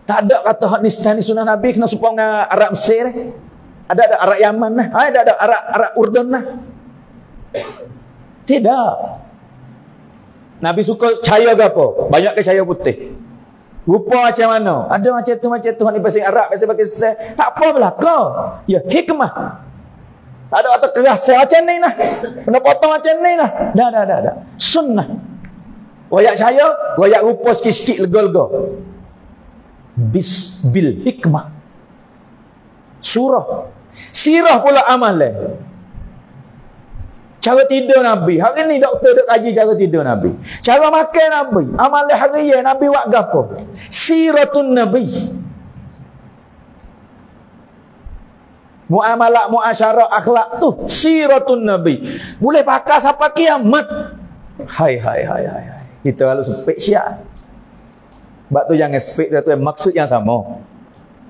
Tak ada kata hak ni sunnah Nabi kena supaya dengan Arab Mesir. Ada Arab Yaman lah. Ada Arab Urdun lah. Tidak. Nabi suka cahaya ke apa? Banyak ke cahaya putih. Rupa macam mana? Ada macam tu ni pasal Arab, pasal Pakistan. Tak apa belaka. Ya, hikmah. Tak ada kata keras macam ni lah. Kena potong macam ni lah. Dah. Sunnah. Royak saya, royak rupa sikit-sikit lega-lega. Bil hikmah. Surah. Sirah pula amalan. Cara tidur Nabi. Hari ni doktor duk kaji cara tidur Nabi. Cara makan Nabi. Amalan harian Nabi buat gapo? Siratun Nabi. Muamalah, muasyarah, akhlak tu siratun Nabi. Boleh pakai sampai kiamat. Hai. Kita kalau sepik siap. Sebab tu jangan sepik tu maksud yang sama.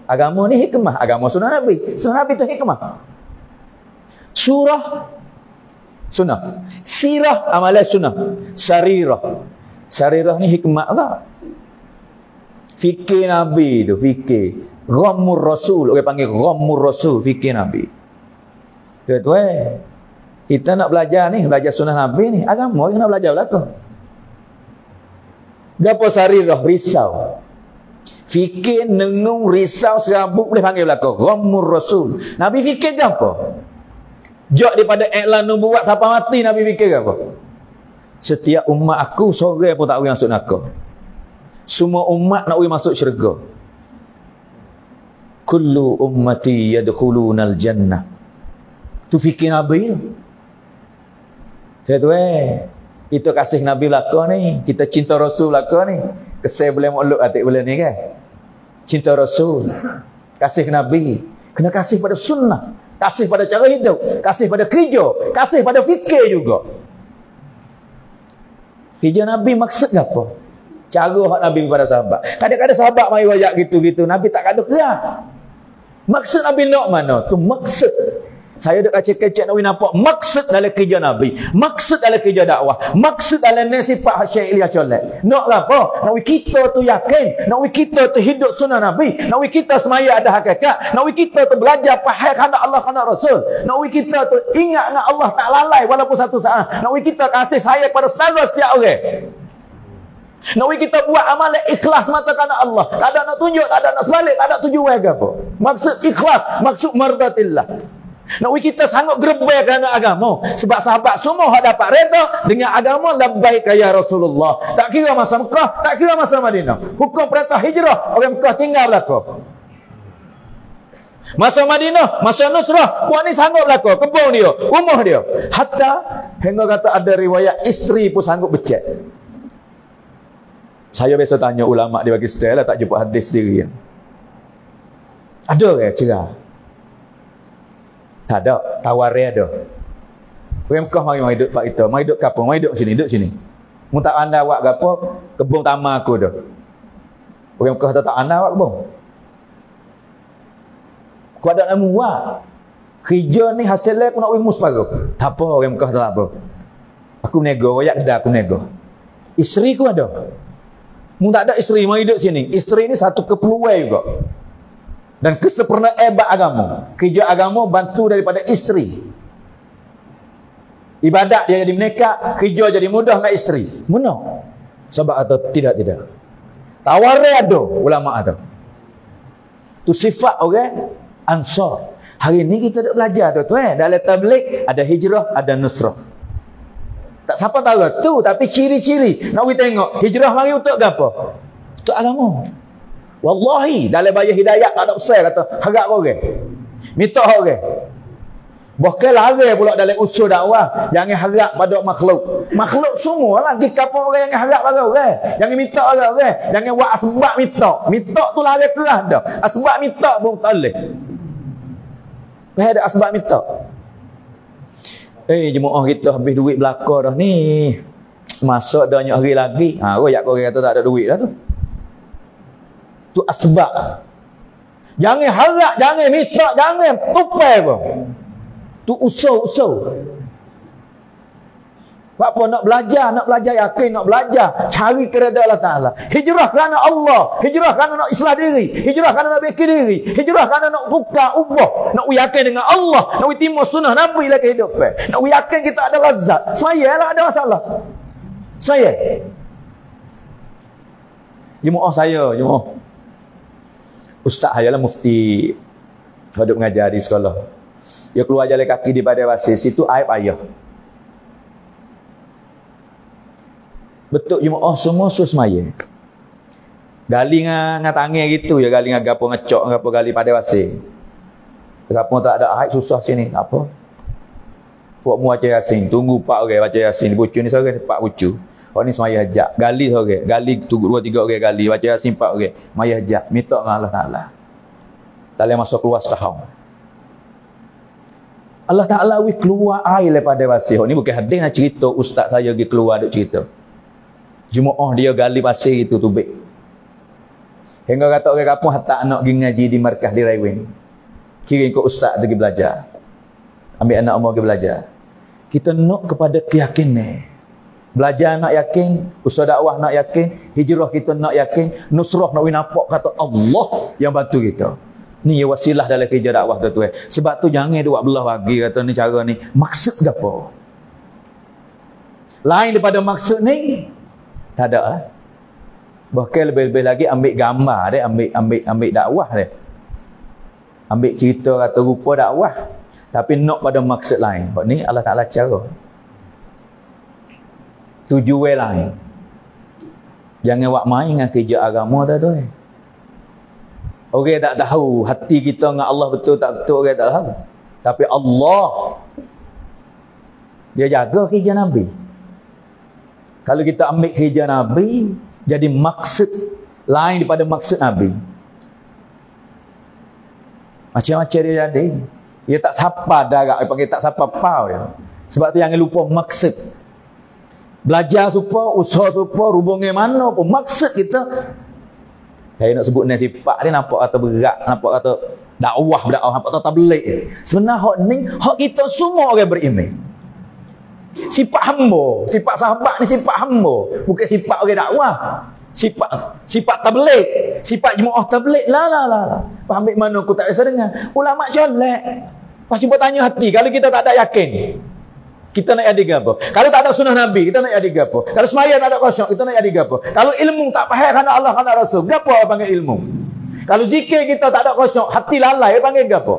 Agama ni hikmah, agama sunnah Nabi. Sunnah Nabi tu hikmah. Surah sunnah. Sirah amalan sunnah. Sarirah ni hikmah lah. Fikir Nabi tu, fikir. Ghammur Rasul, orang panggil Ghammur Rasul, fikir Nabi. Tuan-tuan, kita nak belajar ni, belajar sunnah Nabi ni, agama kita nak belajar belakang. Gapo sarirah, risau. Fikir, nengung, risau, serabut boleh panggil belakang. Ghammur Rasul. Nabi fikir gapo? Jok daripada iklan nubuat sampai mati, Nabi fikir gapo? Setiap umat aku, seorang pun tak boleh masuk neraka. Semua umat nak boleh masuk syurga. Kullu ummati yadkhulunal jannah. Tu fikir Nabi tu. Tuan-tuan, kita kasih Nabi belaka ni, kita cinta Rasul belaka ni. Kesal boleh makluk atik bulan ni kan. Cinta Rasul, kasih Nabi, kena kasih pada sunnah, kasih pada cara hidup, kasih pada kerja, kasih pada fikir juga. Kerja Nabi maksud apa? Cara hak Nabi kepada sahabat. Kadang-kadang sahabat mari wayak gitu-gitu, Nabi tak ada kerak. Maksud Nabi nak mana? Tu maksud. Saya dak kecek-kecek nak nampak maksud dalam kerja Nabi, maksud dalam kerja dakwah, maksud dalam sifat Syekh Ilyas Colek. Nak apa? Nak kita tu yakin, nak kita tu hidup sunnah Nabi, nak kita semaya ada hakikat, nak kita tu belajar faham kehendak Allah kehendak Rasul, nak kita tu ingat dengan Allah tak lalai walaupun satu saat, nak kita kasih sayang pada setiap orang. Nak kita buat amalan ikhlas mata kerana Allah. Tak ada nak tunjuk, tak ada nak sebalik, tak ada tujuan ke apa. Maksud ikhlas, maksud mardatillah. Nak kita sanggup gerbek kerana agama. Sebab sahabat semua hak dapat reda dengan agama labbaik ya Rasulullah. Tak kira masa Mekah, tak kira masa Madinah. Hukum perintah hijrah, orang Mekah tinggal belaka. Masa Madinah, masa Nusrah, puan ni sanggup belaka, kebun dia, rumah dia. Hatta hingga kata ada riwayat isteri pun sanggup becek. Saya biasa tanya ulama di Pakistan lah, tak jumpa hadis sendiri. Ada ke cerah? Tak ada, tawaran ada. Orang Mekah mari duduk pak kita, mari duduk kampung, mari duduk sini. Mu tak anda awak gapo? Kebun tamak aku dah. Orang Mekah tak anda awak kebun. Ku ada nak muat. Kerja ni hasilnya aku nak wimus paruh. Tak apa, orang Mekah tak apa. Aku menego, royak kedai aku menego. Isteri ku ada. Mu tak ada isteri, mari duduk sini. Isteri ni satu keperluan juga. Dan kesempurnaan hebat agama. Kerja agama bantu daripada isteri. Ibadat dia jadi menekat, kerja jadi mudah dengan isteri. Mana? Sebab atau tidak? Tawaran ada, ulama ada. Tu sifat orang Ansar. Hari ni kita nak belajar tu dalam tabligh ada hijrah, ada nusrah. Tak siapa tahu tu, tapi ciri-ciri nak kita tengok hijrah mari untuk apa? Untuk agama. Wallahi dalam bayar hidayah tak ada usai kata harap orang. Minta orang. Bahkan lari pula dalam usul dakwah, jangan harap pada makhluk. Makhluk semua lagi kapal orang yang harap pada orang. Jangan minta orang. Jangan buat asbab minta. Minta tu lari keras dah. Asbab minta pun tak boleh. Ada asbab minta. Jemaah kita habis duit belaka dah ni. Masuk dah banyak hari lagi. Royak korang kata tak ada duit dah tu. Tu asbab. Jangan harap, jangan minta, jangan tupai pun. Tu usul. Apa nak belajar yakin, nak belajar cari keredaan Allah Taala. Hijrah kerana Allah, hijrah kerana nak islah diri, hijrah kerana nak bikin diri, hijrah kerana nak tukar ubah, nak yakin dengan Allah, nak timur sunnah Nabi lah kehidupan. Nak yakin kita ada lazat. Saya lah ada masalah. Saya. Jemaah. Ustaz saya lah mufti. Duduk mengajar di sekolah. dia keluar jalan kaki di Padang Pasir, situ aib ayah. Betul jemaah semua semaya. Gali dengan tangan gitu ya, gali dengan gapo ngecok, gapo gali Padang Pasir. Gapo tak ada aib susah sini, apa? Buat mu baca Yasin, tunggu 4 orang baca Yasin, bucu ni seorang 4 bucu. Orang ni semaya hajat, gali seorang, gali tunggu 2-3 orang gali, baca Yasin 4 orang, maya hajat, minta dengan Allah Taala. Tak boleh masuk keluar setahun. Allah Ta'ala keluar air daripada pasir. Ni bukan hadis nak cerita ustaz saya pergi keluar duk cerita. Jemaah dia gali pasir itu tubik. Hingga kata orang kampung hantar anak pergi ngaji di markah di Raiwin. Kirim ke ustaz pergi belajar. Ambil anak umur pergi belajar. Kita nak kepada keyakinan. Belajar nak yakin, usaha dakwah nak yakin, hijrah kita nak yakin, nusrah nak nampak kata Allah yang bantu kita. Ni wasilah dalam kerja dakwah tu. Sebab tu jangan buat belah bagi kata ni cara ni. Maksud apa? Lain daripada maksud ni tak ada lah. Bahkan lebih-lebih lagi ambil gambar dia, ambil dakwah dia. Ambil cerita kata rupa dakwah. Tapi nak pada maksud lain. Sebab ni Allah Ta'ala cara. Tujuan lain. Jangan buat main dengan kerja agama tu. Orang tak tahu hati kita dengan Allah betul tak betul, orang tak tahu. Tapi Allah dia jaga kerja Nabi. Kalau kita ambil kerja Nabi, jadi maksud lain daripada maksud Nabi. Macam-macam dia jadi. Dia tak sapa darat, dia panggil tak sapa pau dia. Sebab tu jangan lupa maksud. Belajar supaya, usaha supaya, hubungan mana pun maksud kita. Saya nak sebut ni sifat dia nampak kata berat, nampak kata dakwah, nampak kata tabligh. Sebenarnya hak ni hak kita semua orang beriman. Sifat hamba, sifat sahabat ni sifat hamba, bukan sifat orang dakwah. Sifat tabligh, sifat jemaah tabligh. La. Ambil mana aku tak biasa dengar. Ulama colek. Pas cuba tanya hati, kalau kita tak ada yakin, kita nak jadi apa? Kalau tak ada sunnah Nabi, kita nak jadi apa? Kalau semaya tak ada khusyuk, kita nak jadi apa? Kalau ilmu tak faham kerana Allah, kerana Rasul, apa orang panggil ilmu? Kalau zikir kita tak ada khusyuk, hati lalai, dia panggil apa?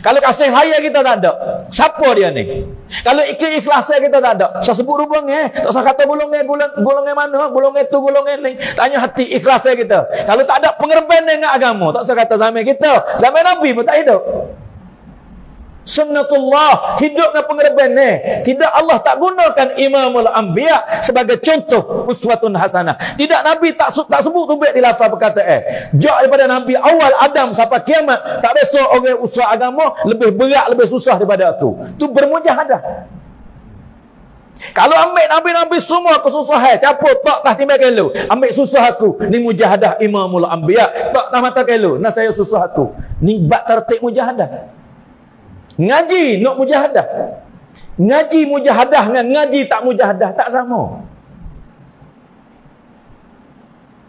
Kalau kasih sayang kita tak ada, siapa dia ni? Kalau ikhlasan kita tak ada, saya sebut rubungnya, tak usah kata golongan mana, golongan tu, golongan ni. Tanya hati ikhlasan kita. Kalau tak ada pengerban dengan agama, tak usah kata zaman kita, zaman Nabi pun tak hidup. Sunnatullah, hidup dengan pengerban ni. Tidak, Allah tak gunakan Imamul Anbiya sebagai contoh uswatun hasanah. Tidak, Nabi tak sebut tu baik di lafaz perkataan. Jak daripada Nabi awal Adam sampai kiamat, tak biasa orang usaha agama lebih berat, lebih susah daripada aku. Tu bermujahadah. Kalau ambil Nabi-Nabi semua kesusahan, caput tak tah timbang kilo. Ambil susah aku, ni mujahadah Imamul Anbiya. Tak tah mata kilo, nah saya susah aku. Ni bab tertib mujahadah. Ngaji nak mujahadah. Ngaji mujahadah dengan ngaji tak mujahadah tak sama.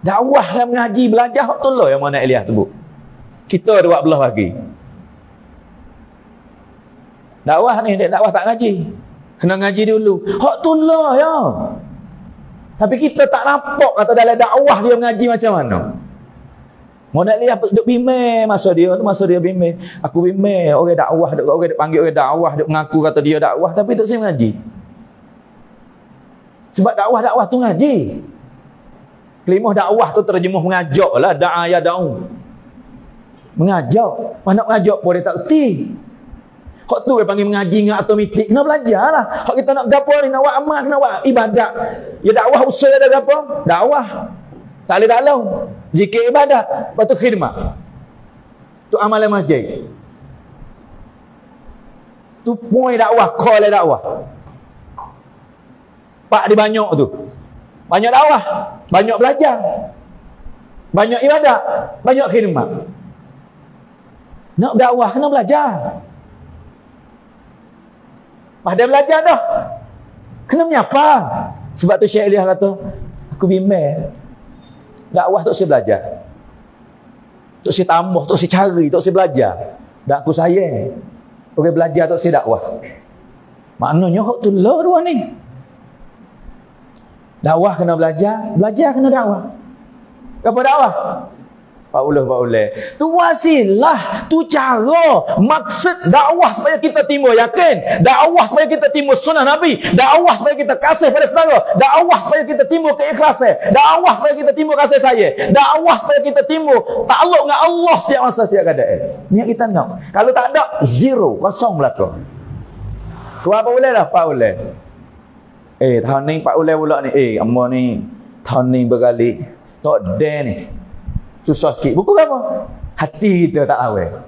Dakwah dan mengaji belajar hak tolong yang mana Elias sebut. Kita ada buat belah bagi. Dakwah ni dakwah tak ngaji. Kena ngaji dulu. Hak tolong ya. Tapi kita tak nampak kata dalam dakwah dia mengaji macam mana. Mau nak lihat duk bimbing masa dia bimbing. Aku bimbing orang dakwah, orang panggil orang dakwah, duk mengaku kata dia dakwah tapi tak saya mengaji. Sebab dakwah tu ngaji. Kelimah dakwah tu terjemuh mengajak lah, da'a ya da'u. Mengajak. Mana mengajak pun dia tak erti. Hak tu dia panggil mengaji dengan automatik. Kena belajar lah. Hak kita nak gapo ni, nak buat amal, kena buat ibadat. Ya dakwah usul ada gapo? Dakwah. Tak boleh tak lalu. Zikir ibadat. Lepas tu khidmat. Tu amalan masjid. Tu point dakwah. Call dakwah. Pak di banyak tu. Banyak dakwah. Banyak belajar. Banyak ibadat. Banyak khidmat. Nak dakwah kena belajar. Pada belajar dah. Kena menyapa. Sebab tu Syekh Elias kata, aku bimbang. Dakwah tak saya belajar. Tak saya tambah, tak saya cari, tak saya belajar. Dan aku sayang. Orang belajar tak saya dakwah. Maknanya hak tu lah dua ni. Dakwah kena belajar, belajar kena dakwah. Apa dakwah? Pak Uleh. Tu wasilah, tu cara, maksud dakwah supaya kita timbul yakin, dakwah supaya kita timbul sunnah Nabi, dakwah supaya kita kasih pada saudara, dakwah supaya kita timbul keikhlasan, dakwah supaya kita timbul kasih sayang, dakwah supaya kita timbul takluk dengan Allah setiap masa setiap keadaan. Niat kita nak. Kalau tak ada, zero, kosong belaka. Tu apa boleh dah Pak Uleh? Tahun ni Pak Uleh pula ni, amor ni tahun ni berkali tak ada ni. Susah sikit. Buku apa? Hati kita tak awal.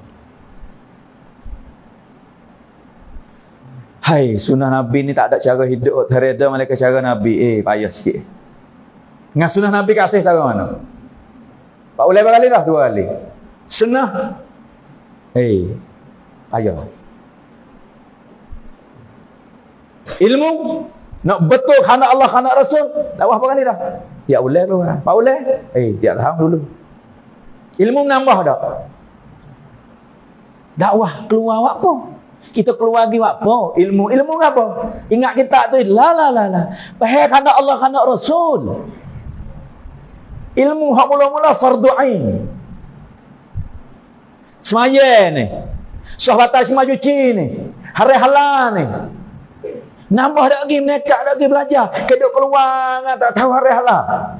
Hai, sunnah Nabi ni tak ada cara hidup tereda malaikat cara Nabi. Payah sikit. Dengan sunnah Nabi kasih cara mana? Pak Ulai berkali dah 2 kali. Sunnah. Payah. Ilmu nak betul khana Allah khana Rasul. Dakwah berkali dah. Tiap Ulai tu. Pak Ulai. Tiap tahun dulu. Ilmu menambah tak? Dakwah keluar apa? Kita keluar lagi apa? Ilmu apa? Ingat kita tu la. Faham khana Allah khana Rasul. Ilmu hak mula-mula fardu ain. Semaya ni. Sahabat semaju ni. Hari halal ni. Nambah dak lagi menekat dak lagi belajar. Kedok keluar tak tahu hari halal.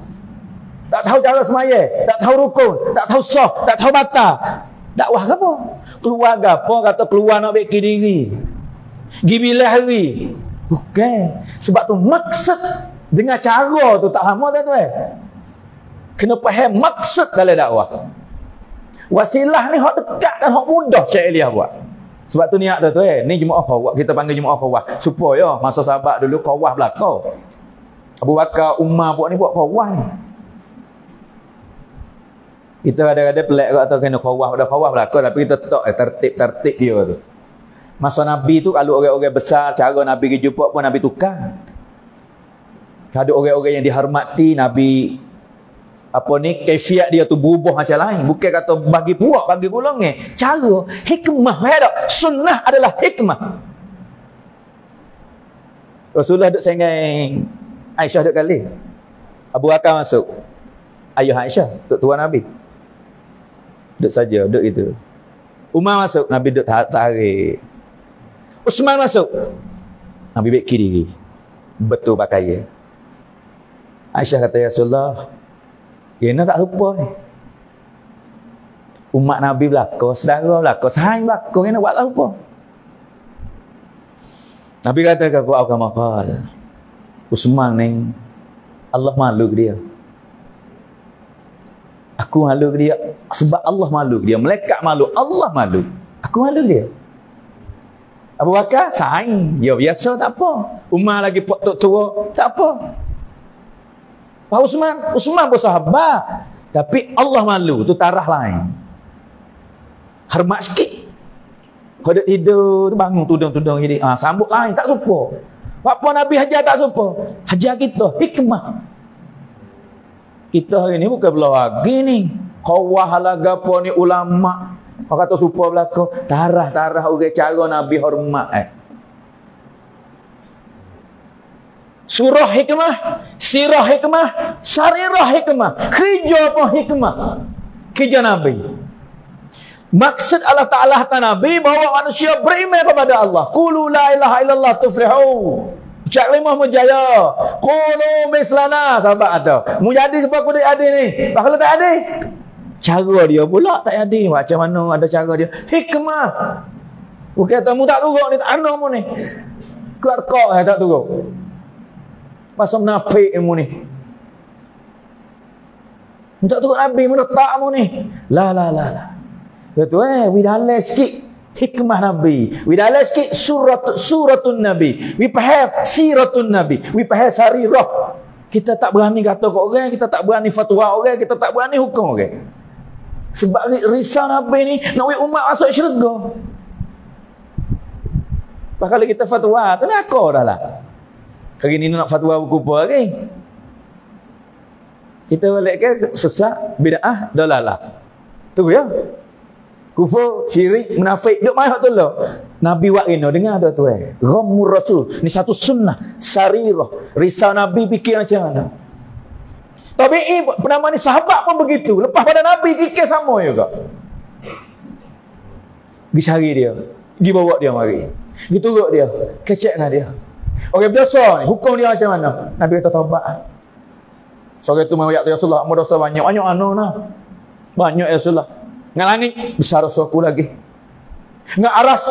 Tak tahu cara semaya, tak tahu rukun, tak tahu sah, tak tahu batal. Dakwah apa? Keluar apa? Kata keluar nak baik diri. Gibilah hari. Bukan. Sebab tu maksud dengan cara tu tak sama tak tu Kena faham maksud dalam dakwah. Wasilah ni hak dekat dan hak mudah Syekh Elias buat. Sebab tu niat tu ni jemaah khawah. Kita panggil jemaah khawah. Supaya masa sahabat dulu khawah belakang. Abu Bakar, Umar buat ni buat khawah ni. Kita kadang-kadang pelik kat atau kena khawah belakang tapi kita tak tertib dia tu. Masa Nabi tu kalau orang-orang besar cara Nabi pergi jumpa pun Nabi tukar. Kalau orang-orang yang dihormati Nabi kaifiat dia tu berubah macam lain. Bukan kata bagi puak, bagi golongan. Cara, hikmah tak? Sunnah adalah hikmah. Rasulullah duduk sengai Aisyah duduk kali. Abu Bakar masuk. Ayah Aisyah, duduk tuan Nabi. Duduk saja, duduk itu. Umar masuk, Nabi duduk tarik. Uthman masuk, Nabi baik kiri. Betul pakai. Aisyah kata, ya Rasulullah, kena tak lupa ni. Umat Nabi belakang, saudara belakang, sahai belakang, kena buat tak lupa. Nabi kata ke aku akan makal. Uthman ni, Allah malu ke dia. Aku malu ke dia sebab Allah malu ke dia. Malaikat malu, Allah malu. Aku malu dia. Abu Bakar saing, ya biasa tak apa. Umar lagi tok tua, tak apa. Pak Uthman pun sahabat, tapi Allah malu, tu tarah lain. Hormat sikit. Kalau tidur tu bangun tudung-tudung jadi sambut lain tak suka. Apa Nabi hajar tak suka. Hajar kita hikmah. Kita hari ni bukan belah lagi ni. Khawah lah gapo ni ulama. Orang kata supa belaka. Tarah-tarah orang cara Nabi hormat. Surah hikmah. Sirah hikmah. Sarirah hikmah. Kerja apa hikmah? Kerja Nabi. Maksud Allah Ta'ala kata Nabi bahawa manusia beriman kepada Allah. Qulu la ilaha illallah tuflihu. Cak limah mujaya. Qulu mislana. Sahabat ada. Mu jadi sebab aku adik ni. Kalau tak adik. Cara dia pula tak adik. Macam mana ada cara dia. Hikmah. Bukan kata mu tak turut ni. Tak ada mu ni. Keluar kok tak turut. Masa menapik mu ni. Mu tak turut Nabi. Mu letak mu ni. La. Betul widalai sikit. Hikmah Nabi. Widalai sikit suratun Nabi. We faham siratun Nabi. We faham sarirah. Kita tak berani kata ke orang, kita tak berani fatwa orang, kita tak berani hukum orang. Sebab risau Nabi ni nak umat masuk syurga. Kalau kita fatwa, kenapa dah lah. Kali ni nak fatwa buku apa lagi? Kita balik ke sesat, bid'ah, dalalah. Tu ya. Kufur, syirik, munafik, duk mai hak tu lah. Nabi buat kena dengar tu Ghammur Rasul. Ni satu sunnah, sarirah. Risau Nabi fikir macam mana? Tabi'i nama ni sahabat pun begitu. Lepas pada Nabi fikir sama juga. Pergi cari dia. Pergi bawa dia mari. Pergi turut dia. Kecek dengan dia. Orang biasa ni, hukum dia macam mana? Nabi kata taubat. Sore tu mahu ya Rasulullah, amu dosa banyak. Banyak anu nah. Banyak ya Rasulullah. Dengan langit, besar dosa aku lagi. Dengan aras,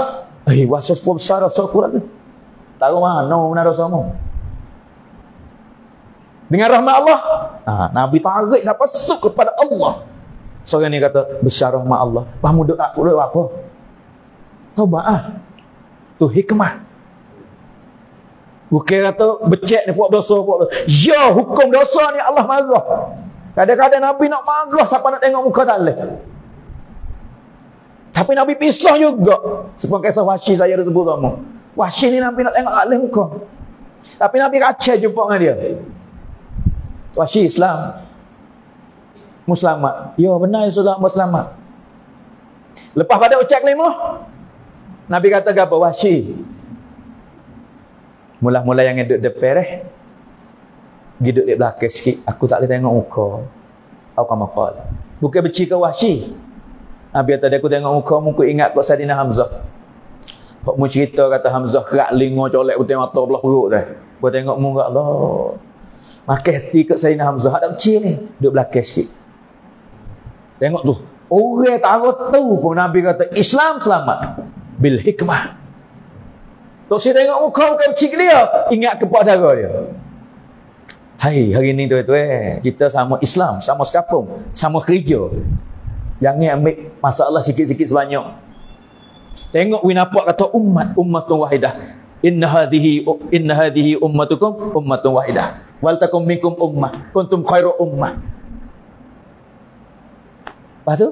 wasos pun besar dosa aku lagi. Tahu mana dosamu? Dengan rahmat Allah, Nabi tarik siapa suk kepada Allah. Seorang ni kata, besar rahmat Allah. Faham duk tak? Duk apa? Taubat tu hikmah. Bukan kata becek ni buat dosa. Ya, hukum dosa ni Allah marah. Kadang-kadang Nabi nak marah siapa nak tengok muka tak boleh. Tapi Nabi pisah juga. Sebab kisah Wahsy saya dah sebut kamu. Wahsy ni Nabi nak tengok tak boleh muka. Tapi Nabi kacau jumpa dengan dia. Wahsy Islam. Muslimat. Ya benar Rasulullah muslimat. Lepas pada ucap kelima, Nabi kata apa? Wahsy, mula-mula yang duduk depan duduk di belakang sikit. Aku tak boleh tengok muka. Aku kan makal. Bukan benci ke Wahsy. Nabi kata aku tengok muka, muka ingat kau Saidina Hamzah. Kau mu cerita kata Hamzah kerak lingo colek putih mata belah perut dah. Kau tengok muka Allah. Makan hati ke Saidina Hamzah. Ada kecil ni. Duduk belakang sikit. Tengok tu. Orang tak tahu pun Nabi kata Islam selamat bil hikmah. Tok si tengok muka bukan cik dia, ingat kepada darah dia. Hai, hari ni tuan-tuan, kita sama Islam, sama sekampung, sama kerja. Jangan ambil masalah sikit-sikit sebanyak. Tengok winapak kata ummatun wahidah. Inna hadhihi ummatukum ummatun wahidah. Wal takum minkum ummah, kuntum khairu ummah. Lepas tu,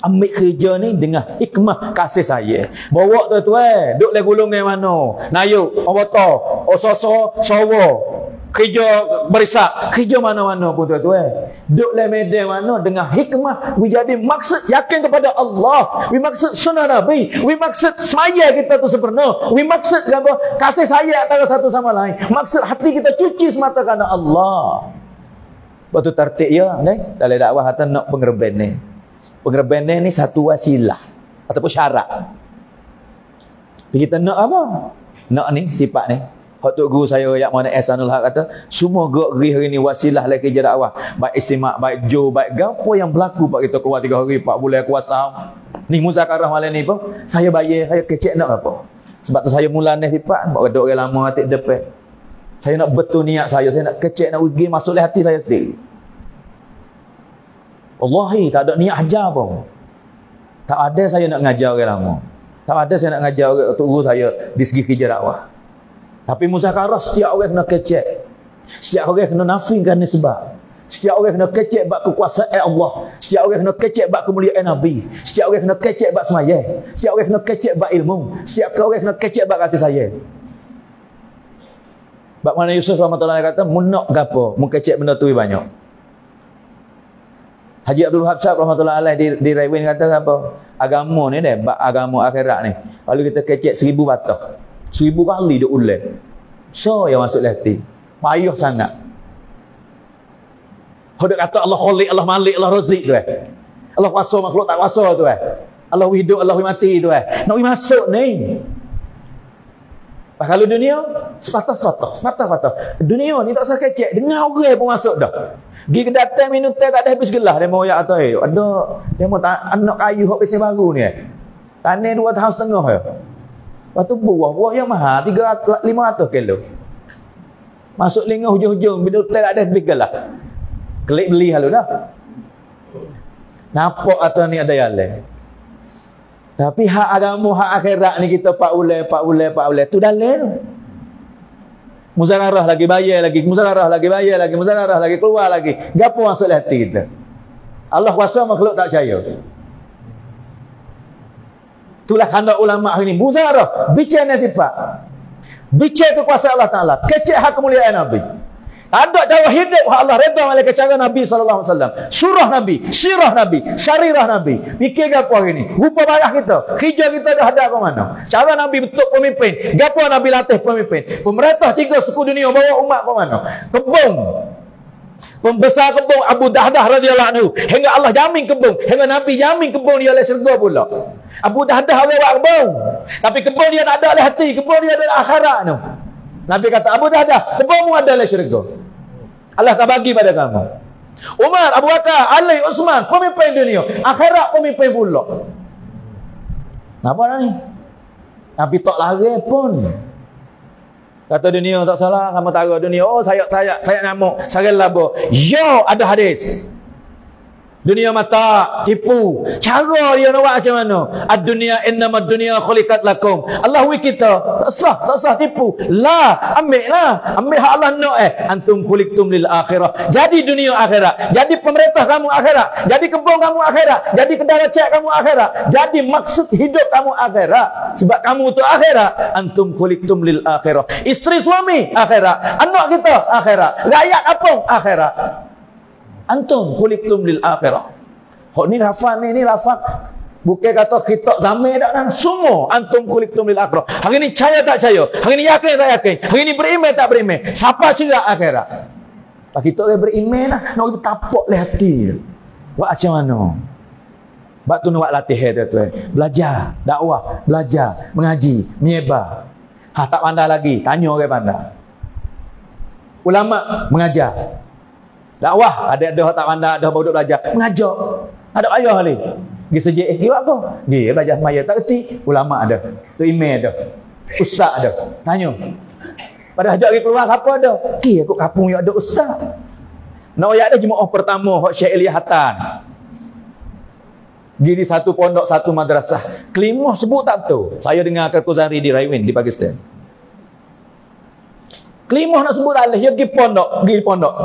ambil kerja ni dengan hikmah kasih saya. Bawa tuan-tuan, duk le gulung yang mana? Nayuk, awata, ososo, sawo. Kerja berisak, kerja mana-mana pun tuan-tuan. Duk le medan mana dengan hikmah, we jadi maksud yakin kepada Allah. We maksud sunnah Nabi. We maksud semaya kita tu sempurna. We maksud apa? Kasih saya antara satu sama lain. Maksud hati kita cuci semata kerana Allah. Waktu tertib ya, dalam dakwah kata nak pengerben ni. Pengerben ni satu wasilah ataupun syarat. Kita nak apa? Nak ni sifat ni. Hak tok guru saya yang mana Ihsanul Haq kata, semua gerak-gerik hari ni wasilah lagi kerja dakwah. Baik istimak, baik jo, baik gapo yang berlaku pak kita keluar 3 hari, 4 bulan kuasa. Ni muzakarah malam ni pun saya bayar, saya kecek nak apa? Sebab tu saya mula ni sifat, buat gedok orang lama atik depan. Saya nak betul niat saya nak kecek, nak ugi masuk dalam hati saya sendiri. Wallahi tak ada niat ajar pun. Tak ada saya nak ngajar orang lama. Tak ada saya nak ngajar orang guru saya di segi kerja dakwah. Tapi muzakarah setiap orang kena kecek. Setiap orang kena nafikan nisbah. Setiap orang kena kecek bab kekuasaan Allah. Setiap orang kena kecek bab kemuliaan Nabi. Setiap orang kena kecek bab sembahyang. Setiap orang kena kecek bab ilmu. Setiap orang kena kecek bab kasih sayang. Bab mana Yusuf rahmatullahi kata, munak gapo, mun kecek benda tu banyak. Haji Abdul Wahab Syah rahmatullahi alaih di Raiwin kata apa? Agama ni dah, bab agama akhirat ni. Kalau kita kecek 1000 batah, 1000 kali dia ulang. So yang masuk hati. Payah sangat. Hendak kata Allah Khaliq, Allah Malik, Allah Razik tu Allah kuasa makhluk tak kuasa tu Allah hidup, Allah mati tu nak masuk ni. Kalau dunia sepatah-patah. Dunia ni tak usah kecek, dengar orang pun masuk dah. Pergi ke datang minum teh tak ada habis gelas dia mau ya atas ada dia mau anak kayu hok besi baru ni. Tanah 2 tahun setengah ya. Lepas tu buah yang mahal 500 kilo. Masuk lingah hujung-hujung minum teh tak ada habis gelas. Klik beli halu dah. Nampak atau ni ada jalan. Tapi hak agama, hak akhirat ni kita pak ulai tu dalam tu. Muzakarah lagi bayar lagi, muzakarah lagi keluar lagi. Gapo masuk hati kita? Allah kuasa makhluk tak percaya. Itulah khandak ulama hari ni. Muzakarah, bicara sifat. Bicara kekuasaan Allah Taala, kecek hak kemuliaan Nabi. Ada cara hidup Allah redha oleh cara Nabi sallallahu alaihi wasallam. Surah Nabi, sirah Nabi, syarirah Nabi. Fikir gapo hari ni? Rupa barah kita. Kerja kita dah ada ke mana? Cara Nabi bentuk pemimpin. Gapo Nabi latih pemimpin? Pemerintah 3 suku dunia bawa umat ke mana? Kebun. Pembesar kebun Abu Dahdah radhiyallahu anhu. Hingga Allah jamin kebun. Hingga Nabi jamin kebun dia oleh syurga pula. Abu Dahdah orang buat kebun. Tapi kebun dia tak ada oleh hati. Kebun dia ada akhirat tu. Nabi kata, Abu Dahdah, kebunmu ada oleh syurga. Allah tak bagi pada kamu. Umar, Abu Bakar, Ali, Uthman, pemimpin dunia. Akhirat pemimpin pula. Apa dah ni? Nabi tak lari pun. Kata dunia tak salah, sama tara dunia. Oh, saya ngamuk, saya laba. Yo, ada hadis. Dunia mata, tipu. Cara dia nak buat macam mana? Ad-dunya innama dunya khuliqat lakum. Allah wi kita. Tak sah tipu. La, ambil hak Allah nak antum khuliqtum lil akhirah. Jadi dunia akhirat. Jadi pemerintah kamu akhirat. Jadi kebun kamu akhirat. Jadi kedai cek kamu akhirat. Jadi maksud hidup kamu akhirat. Sebab kamu tu akhirat. Antum khuliqtum lil akhirah. Isteri suami akhirat. Anak kita akhirat. Rakyat kampung akhirat. Antum khuliqtum lil akhirah. Hok ni lafaz ni lafaz bukan kata kita zaman dak dan semua antum khuliqtum lil akhirah. Hari ni percaya tak percaya? Hari ni yakin tak yakin? Hari ni beriman tak beriman? Siapa cerak akhirat? Pak kita orang beriman lah, nak tapak le hati. Buat macam mana? Bab tu nak buat latihan dia tu. Belajar, dakwah, belajar, mengaji, menyebar. Tak pandai lagi, tanya orang pandai. Ulama mengajar. Dakwah, ada tak pandai, ada baru belajar. Mengajak. Ada ayah ni. Pergi sejik, buat apa? Dia belajar semaya tak reti. Ulama ada. Tu email ada. Ustaz ada. Tanya. Pada ajak pergi keluar, siapa ada? Aku kampung yang ada ustaz. Nak ayat ada jemaah pertama, Hak Syekh Ilyas Hatan. Di satu pondok, satu madrasah. Kelimah sebut tak betul. Saya dengar Al-Quzari di Raiwin, di Pakistan. Kelimah nak sebut tak boleh. Dia pergi pondok.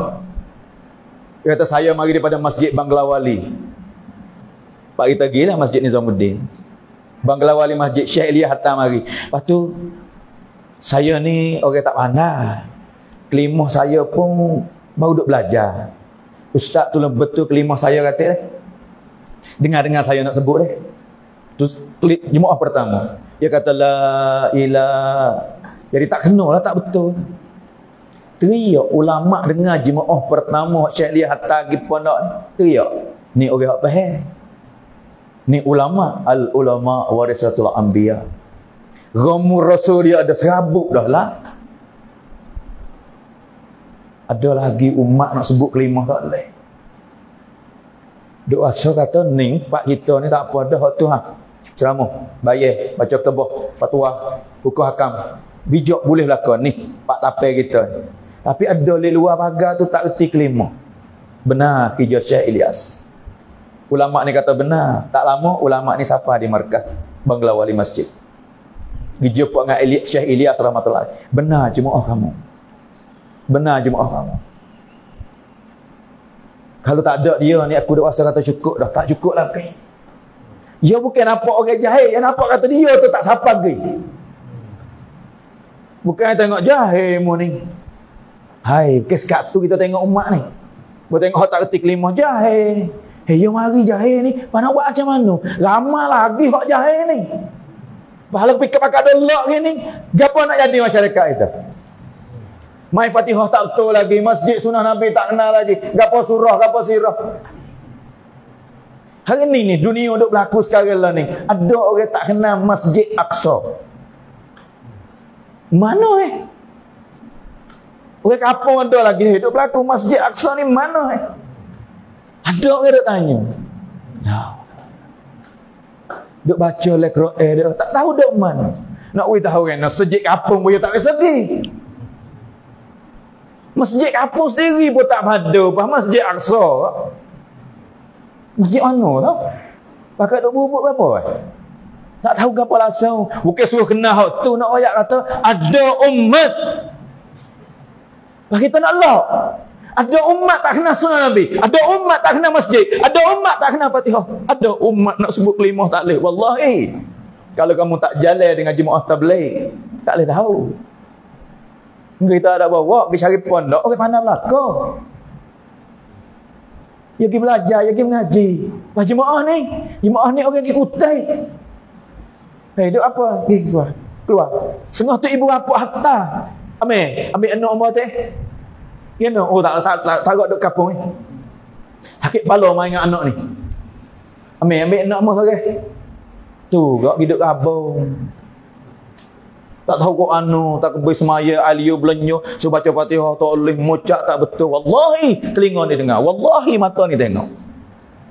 Dia kata, saya mari daripada Masjid Banglawali. Pak kita pergi lah Masjid Nizamuddin. Banglawali Masjid Syekh Ilyas Hatan mari. Lepas tu, saya ni orang tak pandai. Kelimah saya pun baru duk belajar. Ustaz tu betul kelimah saya kata. Dengar-dengar saya nak sebut. Tu jemaah pertama. Dia kata, la ilah. Jadi tak kenal lah, tak betul. Teriak ulama dengar jemaah pertama Syekh Ilyas Hatan pergi pondok ni. Teriak. Ni orang hak faham. Ni ulama. Al-ulama warisatul anbiya. Ramur rasul dia ada serabut dah lah. Ada lagi umat nak sebut kelimah tak boleh. Duk rasa kata ni pak kita ni tak apa dah hak tu ceramah, bayar, baca ketubah, fatwa, hukum hakam. Bijak boleh lakon ni pak tapai kita ni. Tapi ada di luar pagar tu tak erti kelimah. Benar kerja Syekh Ilyas. Ulama ni kata benar. Tak lama ulama ni siapa di markaz Banglawali Masjid. Dijumpa dengan Syekh Ilyas rahmatullah. Benar jemaah kamu. Benar jemaah kamu. Kalau tak ada dia ni aku dah rasa kata cukup dah. Tak cukup lagi. Dia bukan nampak orang jahil. Dia nampak kata dia tu tak sapa lagi. Bukan tengok jahil mu ni. Hai, kes kat tu kita tengok umat ni. Buat tengok hak tak reti kelimah jahil. Yo mari jahil ni, mana buat macam mana? Ramai lagi hak jahil ni. Pahala fikir pakai dolak gini. Gapo nak jadi masyarakat itu? Mai Fatihah tak betul lagi, masjid sunnah Nabi tak kenal lagi. Gapo surah, gapo sirah. Hari ni dunia duk berlaku sekarang lah ni. Ada orang tak kenal Masjid Aqsa. Mana orang kampung ada lagi hidup berlaku Masjid Aqsa ni mana Ada orang duk tanya. Duk baca Al-Quran dia tak tahu duk mana. Nak we tahu kan masjid kampung pun tak segi. Masjid kampung sendiri pun tak ada, apa Masjid Aqsa. Masjid mana tau? Pakai duk bubuk apa? Tak tahu apa langsung. Bukan suruh kenal hak tu nak ayat kata ada umat. Bagi kita nak Allah. Ada umat tak kenal sunnah Nabi. Ada umat tak kenal masjid. Ada umat tak kenal Fatihah. Ada umat nak sebut kelimah tak boleh. Wallahi. Kalau kamu tak jalan dengan jemaah tabligh, tak boleh tahu. Kita ada bawa pergi cari pondok, orang pandai belaka. Dia pergi belajar, dia pergi mengaji. Wah jemaah ni orang pergi kutai. Duk apa? Pergi keluar. Setengah tu ibu bapa hatta. Ambil anak umur teh. Kena tak duk kapung ni. Sakit kepala main dengan anak ni. Ambil anak mah sorang. Tu gak hidup kabung. Tak tahu kok tak kebis semaya aliu belenyo, so baca Fatihah tak boleh mocak tak betul. Wallahi telinga ni dengar, wallahi mata ni tengok.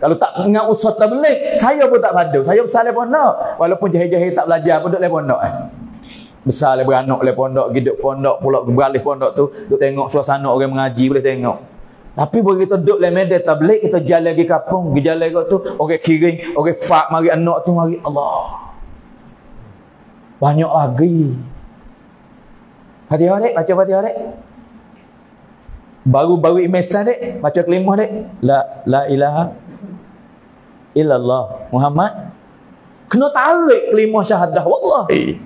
Kalau tak ingat ustaz tabligh, saya pun tak padu. Saya besar lepas pondok. Walaupun jahil-jahil tak belajar pun duduk lepas pondok Besar le beranak le pondok, hidup pondok pula beralih pondok tu, duk tengok suasana orang mengaji boleh tengok. Tapi bila kita duduk le medan tabligh, kita jalan lagi kampung, jalan kat tu, orang kiring, orang fak mari anak tu mari Allah. Banyak lagi. Fatihah dek, baca Fatihah dek. Baru imej dek, baca kalimah dek. La ilaha illallah Muhammad. Kena tarik kalimah syahadah wallahi.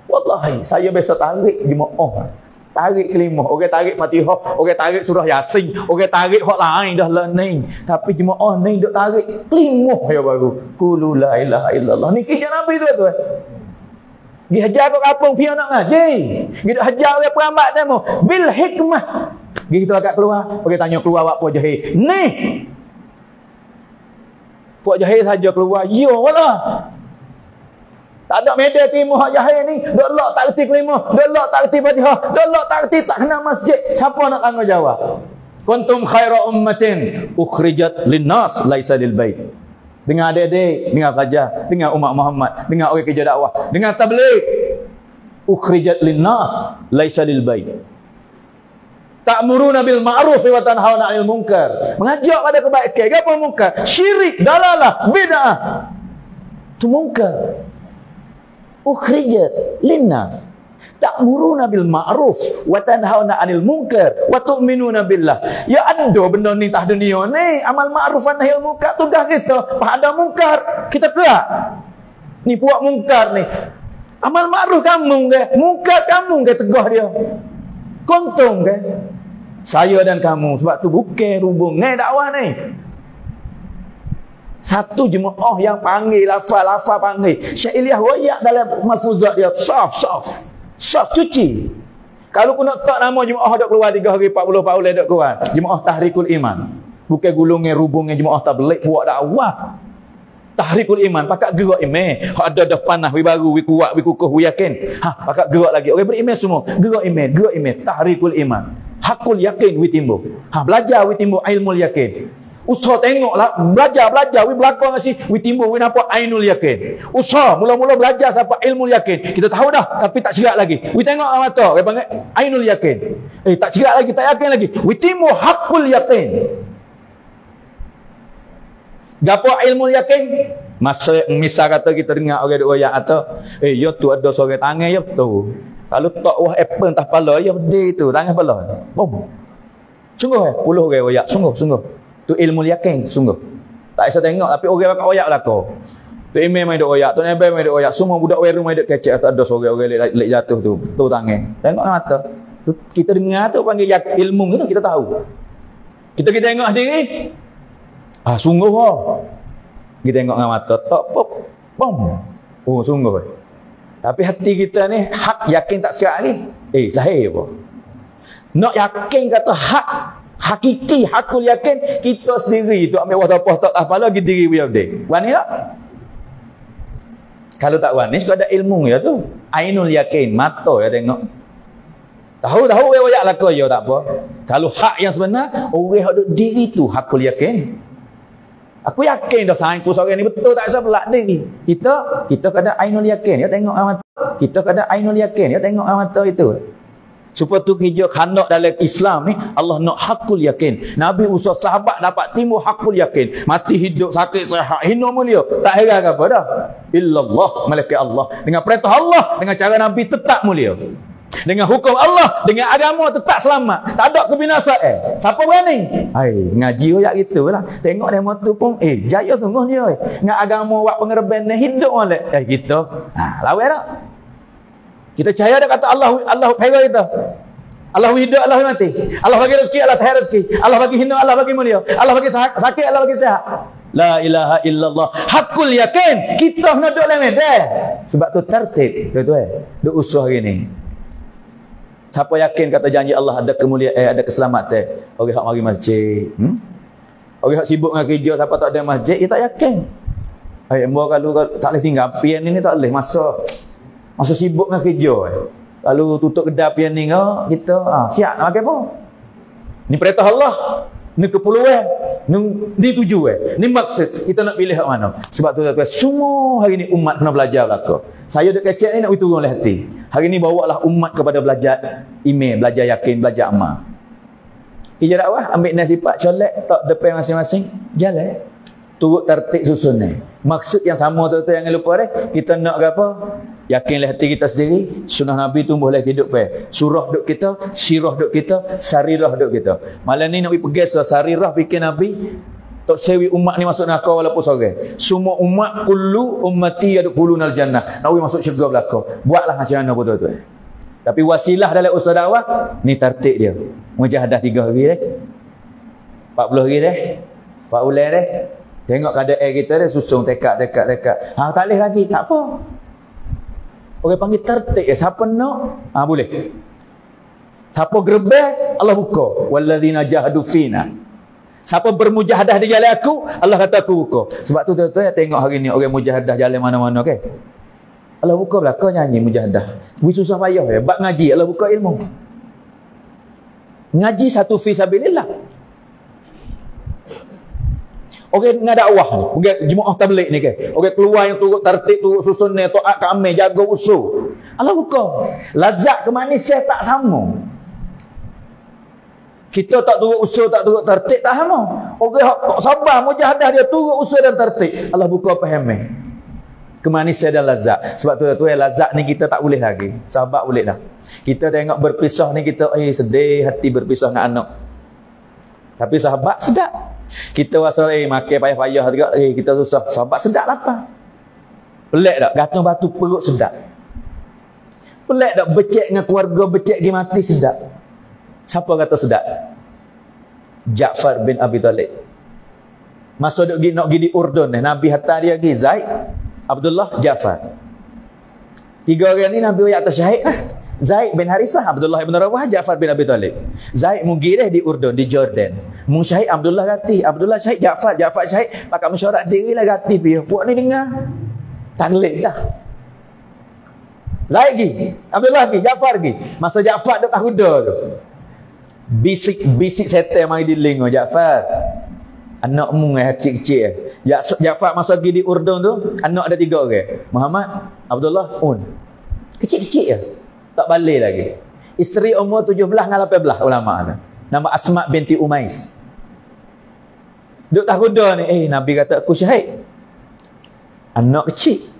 Wallahi, saya biasa tarik jemaah. Tarik kalimah, orang tarik Fatihah, orang tarik surah Yasin, orang tarik hak lain dah lah ni. Tapi jemaah ni duk tarik kalimah ya baru. Qul la ilaha illallah. Ni kisah Nabi tu tu. Gi hajar kat kampung pian nak ngaji. Gi duk hajar orang perambat demo bil hikmah. Gi kita agak keluar, orang tanya keluar apa jahil. Ni. Puak jahil saja keluar. Yo lah. Tak ada media timu hak jahil ni. Dok lok tak reti kelimah, dok lok tak reti Fatihah, dok lok tak reti tak kenal masjid. Siapa nak tanggungjawab? Kuntum khaira ummatin ukhrijat linnas laisa lil bait. Dengar adik-adik, dengar pelajar, dengar umat Muhammad, dengar orang kerja dakwah, dengar tabligh. Ukhrijat linnas laisa lil bait. Ta'muruna bil ma'ruf wa tanhauna 'anil munkar. Mengajak pada kebaikan. Apa munkar? Syirik, dalalah, bid'ah. Itu munkar. Ukhrijat linnas ta'muruna bil ma'ruf wa tanhauna 'anil munkar wa tu'minuna billah. Ya ando benda ni tah dunia ni, amal ma'ruf wa nahyil munkar tugas kita. Pada munkar kita kerak. Ni puak munkar ni. Amal ma'ruf kamu ke, munkar kamu ke tegah dia. Kontung ke? Saya dan kamu, sebab tu bukan hubungan dakwah ni. Satu jemaah yang panggil lafaz panggil. Syekh Ilyas royak dalam mafuzat dia saf cuci. Kalau ku nak tak nama jemaah dok keluar 3 hari 40 dok keluar. Jemaah Tahrikul Iman. Bukan gulungan rubungan jemaah tabligh buat dakwah. Tahrikul Iman pakak gerak iman. Hak ada dah panah wi baru wi kuat wi kukuh wi yakin. Pakak gerak lagi. Orang beriman semua gerak iman. Tahrikul Iman. Hakul yakin wi timbul. Belajar wi timbul ilmu yakin. Usaha tengoklah, belajar, wi belakang ngasih, wi timbul, wi nampak ainul yakin. Usaha, mula-mula belajar sampai ilmu yakin. Kita tahu dah, tapi tak cerak lagi. Wi tengok mata, dia panggil ainul yakin. Tak cerak lagi, tak yakin lagi. Wi timbul hakul yakin. Gapo ilmu yakin? Masa misal kata kita dengar orang duk royak atau ya tu ada seorang tangan ya tu. Kalau tak wah apple entah pala ya benda tu, tangan pala. Bom. Sungguh puluh orang royak, sungguh. Tu ilmu yakin sungguh. Tak bisa tengok tapi orang bakal royak belaka. Tu imam mai duk royak, tu nabi mai duk royak, semua budak weru mai duk kecek tak ada seorang orang lek jatuh tu tangan. Tengok mata. Tu kita dengar tu panggil ilmu tu kita tahu. Kita tengok diri. Sungguh Kita tengok dengan mata tok pop. Bom. Oh sungguh. Tapi hati kita ni hak yakin tak sekarang ni. Sahih apa? Nak yakin kata hak hakiki, hakul yakin kita sendiri tu ambil wadah tak apa lagi diri dia dia. Wani tak? Kalau tak wani sudah ada ilmu ya tu. Ainul yakin, mata ya tengok. Tahu royak laka ya tak apa. Kalau hak yang sebenar, orang hak diri tu hakul yakin. Aku yakin dah sangku seorang ni betul tak bisa belak diri. Kita kena ainul yakin ya tengok mata. Kita kena ainul yakin ya tengok mata itu. Supaya tu kerja khandak dalam Islam ni Allah nak hakul yakin. Nabi usaha sahabat dapat timbul hakul yakin. Mati hidup sakit sihat hina mulia. Tak heran apa dah. Illallah malaikat Allah. Dengan perintah Allah, dengan cara Nabi tetap mulia. Dengan hukum Allah, dengan agama tetap selamat. Tak ada kebinasaan. Siapa berani? Ngaji royak gitulah. Tengok demo tu pun jaya sungguh dia. Dengan agama buat pengerban hidup oleh gitu. Lawan tak? Kita percaya dah kata Allah pera kita. Allah hidup, Allah mati. Allah bagi rezeki, Allah tahan rezeki. Allah bagi hina, Allah bagi mulia. Allah bagi sakit, Allah bagi sihat. La ilaha illallah. Hakul yakin. Kita kena duduk dalam medan. Sebab tu tertib. Tuan-tuan. Duk usaha hari ni. Siapa yakin kata janji Allah ada kemuliaan, ada keselamatan? Orang hak mari masjid. Orang hak sibuk dengan kerja, siapa tak ada masjid, dia tak yakin. Kalau tak boleh tinggal pian ni tak boleh masa sibuk dengan kerja. Kalau tutup kedai pian ni kita siap nak makan apa? Ni perintah Allah. Ni keperluan. Ni tujuan. Ni maksud. Kita nak pilih hak mana? Sebab tu tuan-tuan, semua hari ni umat kena belajar belaka. Saya duk kecek ni nak turun oleh hati. Hari ni bawalah umat kepada belajar iman, belajar yakin, belajar amal. Ijazah dakwah ambil nasifat colek tak depan masing-masing jalan. Turut tertib susun ni. Maksud yang sama tuan-tuan, jangan lupa deh. Kita nak ke apa? Yakinlah hati kita sendiri. Sunnah Nabi tumbuhlah hidup surah duk kita, sirah duk kita, sarirah duk kita. Malam ni nak pergi sarirah fikir Nabi. Tak sewi umat ni masuk neraka walaupun seorang. Semua umat kullu ummati yadkhulunal jannah. Nak masuk syurga belaka. Buatlah macam mana pun tuan-tuan. Tapi wasilah dalam usaha dakwah ni tertib dia. Mujahadah 3 hari dah. 40 hari dah. 4 bulan dah. Tengok keadaan kita dah susung tekak. Tak boleh lagi, tak apa. Orang panggil tertib. Siapa nak? Boleh. Siapa gerbang, Allah buka. Walladzina jahadu fina. Siapa bermujahadah di jalan aku, Allah kata aku buka. Sebab tu tuan-tuan tengok hari ni orang mujahadah jalan mana-mana ke. Allah buka belaka nyanyi mujahadah. Susah payah bab ngaji, Allah buka ilmu. Ngaji satu fi sabilillah. Orang ngadakwah ni, orang jemaah tabligh ni ke. Orang keluar yang turut tertib, turut susun ni, taat kami, jaga usul. Allah buka. Lazat kemanisian tak sama. Kita tak turut usul, tak turut tertib, tak sama. Orang tak sabar, mujahadah dia turut usul dan tertib. Allah buka faham kemanisan dan lazat. Sebab tu lazat ni kita tak boleh lagi. Sahabat boleh dah. Kita tengok berpisah ni kita sedih hati berpisah dengan anak. Tapi sahabat sedap. Kita rasa makan payah-payah juga kita susah. Sahabat sedap lapar. Pelik tak? Gantung batu perut sedap. Pelik tak? Becek dengan keluarga, becek dia mati sedap. Siapa kata sedap? Ja'far bin Abi Talib. Masa nak pergi di Urdun Nabi hantar dia pergi Zaid, Abdullah, Ja'far. 3 orang ni Nabi ayat atas syahid Zaid bin Harisah, Abdullah bin Rawah, Ja'far bin Abi Talib. Zaid mugireh di Urdun, di Jordan. Mu syahid Abdullah gati, Abdullah syahid Ja'far, Ja'far syahid, pakat mesyuarat dirilah gati pi. Puak ni dengar. Taklid dah. Zaid pergi, Abdullah pergi, Ja'far pergi. Masa Ja'far duk tahuda tu. Bisik setan mari di lingo Ja'far. Anakmu kecil-kecil. Ja'far masa pergi di Urdun tu, anak ada 3 orang. Muhammad, Abdullah, kecil-kecil je. Tak balik lagi. Isteri umur 17 dengan 18 ulama tu. Nama Asma binti Umais. Duk tahuda ni, Nabi kata aku syahid. Anak kecil.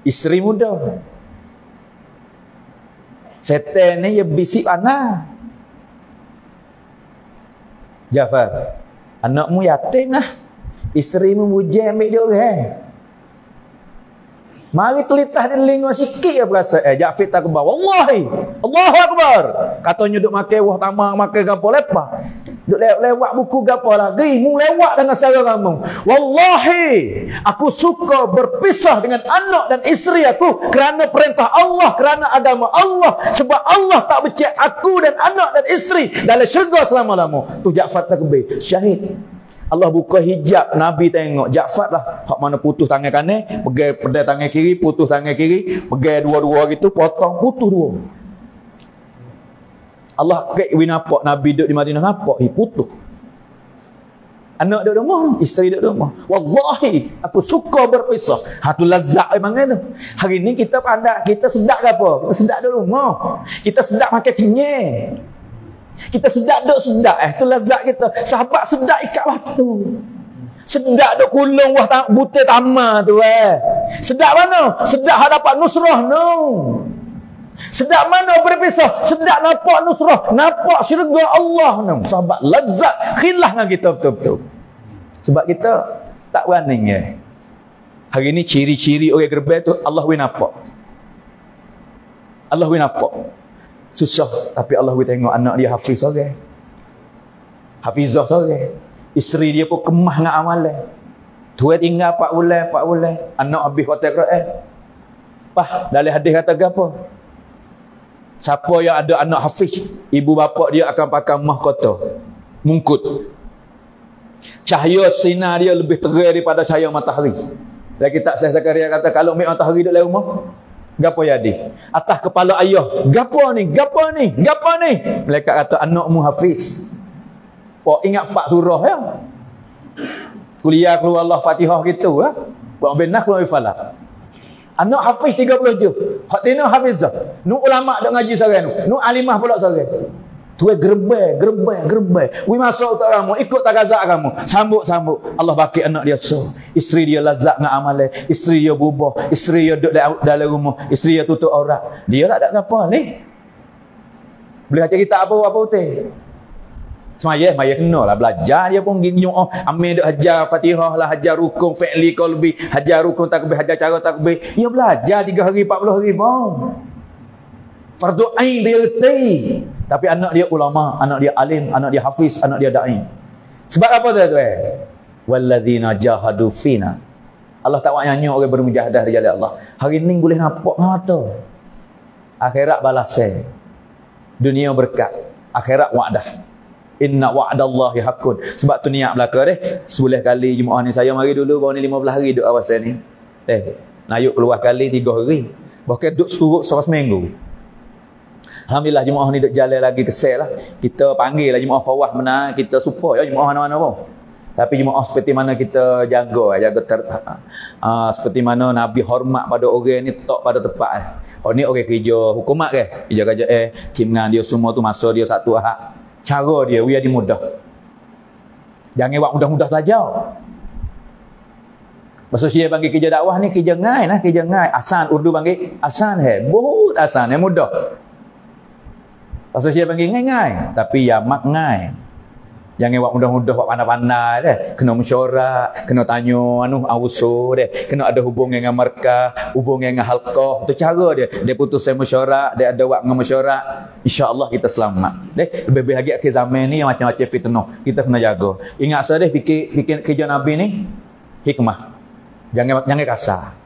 Isteri muda. Setan ni dia bisik anak. Ja'far, anakmu yatim lah. Isterimu mujah ambil dia orang. Mari telitah dia lingua sikit ya berasa. Ja'far tak kebar. Wallahi, Allahu Akbar. Katanya duk makan wah tamang, makan gapo lepas. Duk lewat buku gapo lagi. Mu lewat dengan saudara kamu. Wallahi, aku suka berpisah dengan anak dan isteri aku kerana perintah Allah, kerana agama Allah. Sebab Allah tak becek aku dan anak dan isteri dalam syurga selama-lama. Tu Ja'far tak kebir. Syahid. Allah buka hijab, Nabi tengok Ja'far lah hak mana putus tangan kanan, pegang pedai tangan kiri, putus tangan kiri, pegang dua-dua gitu, potong, putus dua. Allah kek nampak Nabi duduk di Madinah, nampak putus. Anak duduk rumah, isteri duduk rumah. Wallahi, aku suka berpisah. Hatu lazat memang tu. Hari ni kita pandai, kita sedap ke apa? Kita sedap duduk rumah. Kita sedap makan kenyang. Kita sedap duk sedap tu lazat kita. Sahabat sedap ikat batu. Sedap duk kulung wah butir tamar tu Sedap mana? Sedap hadapan nusrah no. Sedap mana berpisah? Sedap nampak nusrah, nampak syurga Allah no. Sahabat lazat khilaf dengan kita betul-betul. Sebab kita tak berani Hari ni ciri-ciri orang gerbang tu Allah win nampak. Allah win nampak. Susah, tapi Allah boleh tengok anak dia hafiz seorang. Hafizah seorang. Isteri dia pun kemah dengan amalan. Tua tinggal 4 bulan. Anak habis kota Quran. Dalam hadis kata apa? Siapa yang ada anak hafiz, ibu bapa dia akan pakai mahkota, mungkut. Cahaya sinar dia lebih terang daripada cahaya matahari. Lagi tak saya Zakaria kata, kalau matahari duduk dalam rumah, gapo jadi? Atas kepala ayah, gapo ni? Gapo ni? Gapo ni? Malaikat kata, anakmu hafiz. Pok ingat 4 surah ya. Kuliah keluar Allah Fatihah gitu ha. Buat benar keluar Falaq. Anak hafiz 30 juz. Hak tina hafizah. Nu ulama dak ngaji seorang nu. Nu alimah pula seorang. Tu gerbai. Wi masuk tak kamu, ikut tak gazak kamu. Sambut. Allah baki anak dia so. Isteri dia lazat dengan amalan, isteri dia berubah, isteri dia duduk dalam rumah, isteri dia tutup aurat. Dia tak ada apa ni. Boleh baca kitab apa betul. Semaya kena lah belajar dia pun gini ambil duk hajar Fatihah lah, hajar rukun fi'li qalbi, hajar rukun takbir, hajar cara takbir. Dia belajar 3 hari 40 hari bang. Fardu ain dia letih. Tapi anak dia ulama, anak dia alim, anak dia hafiz, anak dia dai. Sebab apa tuan-tuan? Walladzina jahadu fina. Allah tak nyanyi orang bermujahadah di jalan Allah. Hari ni boleh nampak mata. Akhirat balasan. Dunia berkat, akhirat wa'dah. Inna wa'dallahi haqqun. Sebab tu niat belaka deh. 10 kali Jumaat ni saya mari dulu baru ni 15 hari duduk awasan ni. Nayuk keluar kali 3 hari. Bahkan duduk surut seminggu. Alhamdulillah Jumaat ni duduk jalan lagi kesel lah. Kita panggil lah Jumaat fawah benar. Kita support ya Jumaat mana-mana pun. Tapi Jumaat seperti mana kita jaga seperti mana Nabi hormat pada orang ni tak pada tempat. Oh ni orang kerja hukumat ke? Kerja timngan dia semua tu masa dia satu ahad. Cara dia biar dia mudah. Jangan buat mudah-mudah saja. Maksud saya panggil kerja dakwah ni kerja ngai lah, kerja ngai. Asan Urdu panggil asan बहुत asan mudah. Maksud saya panggil ngai, tapi ya mak ngai. Jangan buat mudah-mudah, buat pandai-pandai deh. Kena mesyuarat, kena tanya awuso deh. Kena ada hubungan dengan markah, hubungan dengan halqah. Itu cara dia. Dia putus saya mesyuarat, dia ada buat dengan mesyuarat. Insya-Allah kita selamat. Deh, lebih lagi akhir zaman ni yang macam-macam fitnah. Kita kena jaga. Ingat saya deh fikir kerja Nabi ni hikmah. Jangan kasar.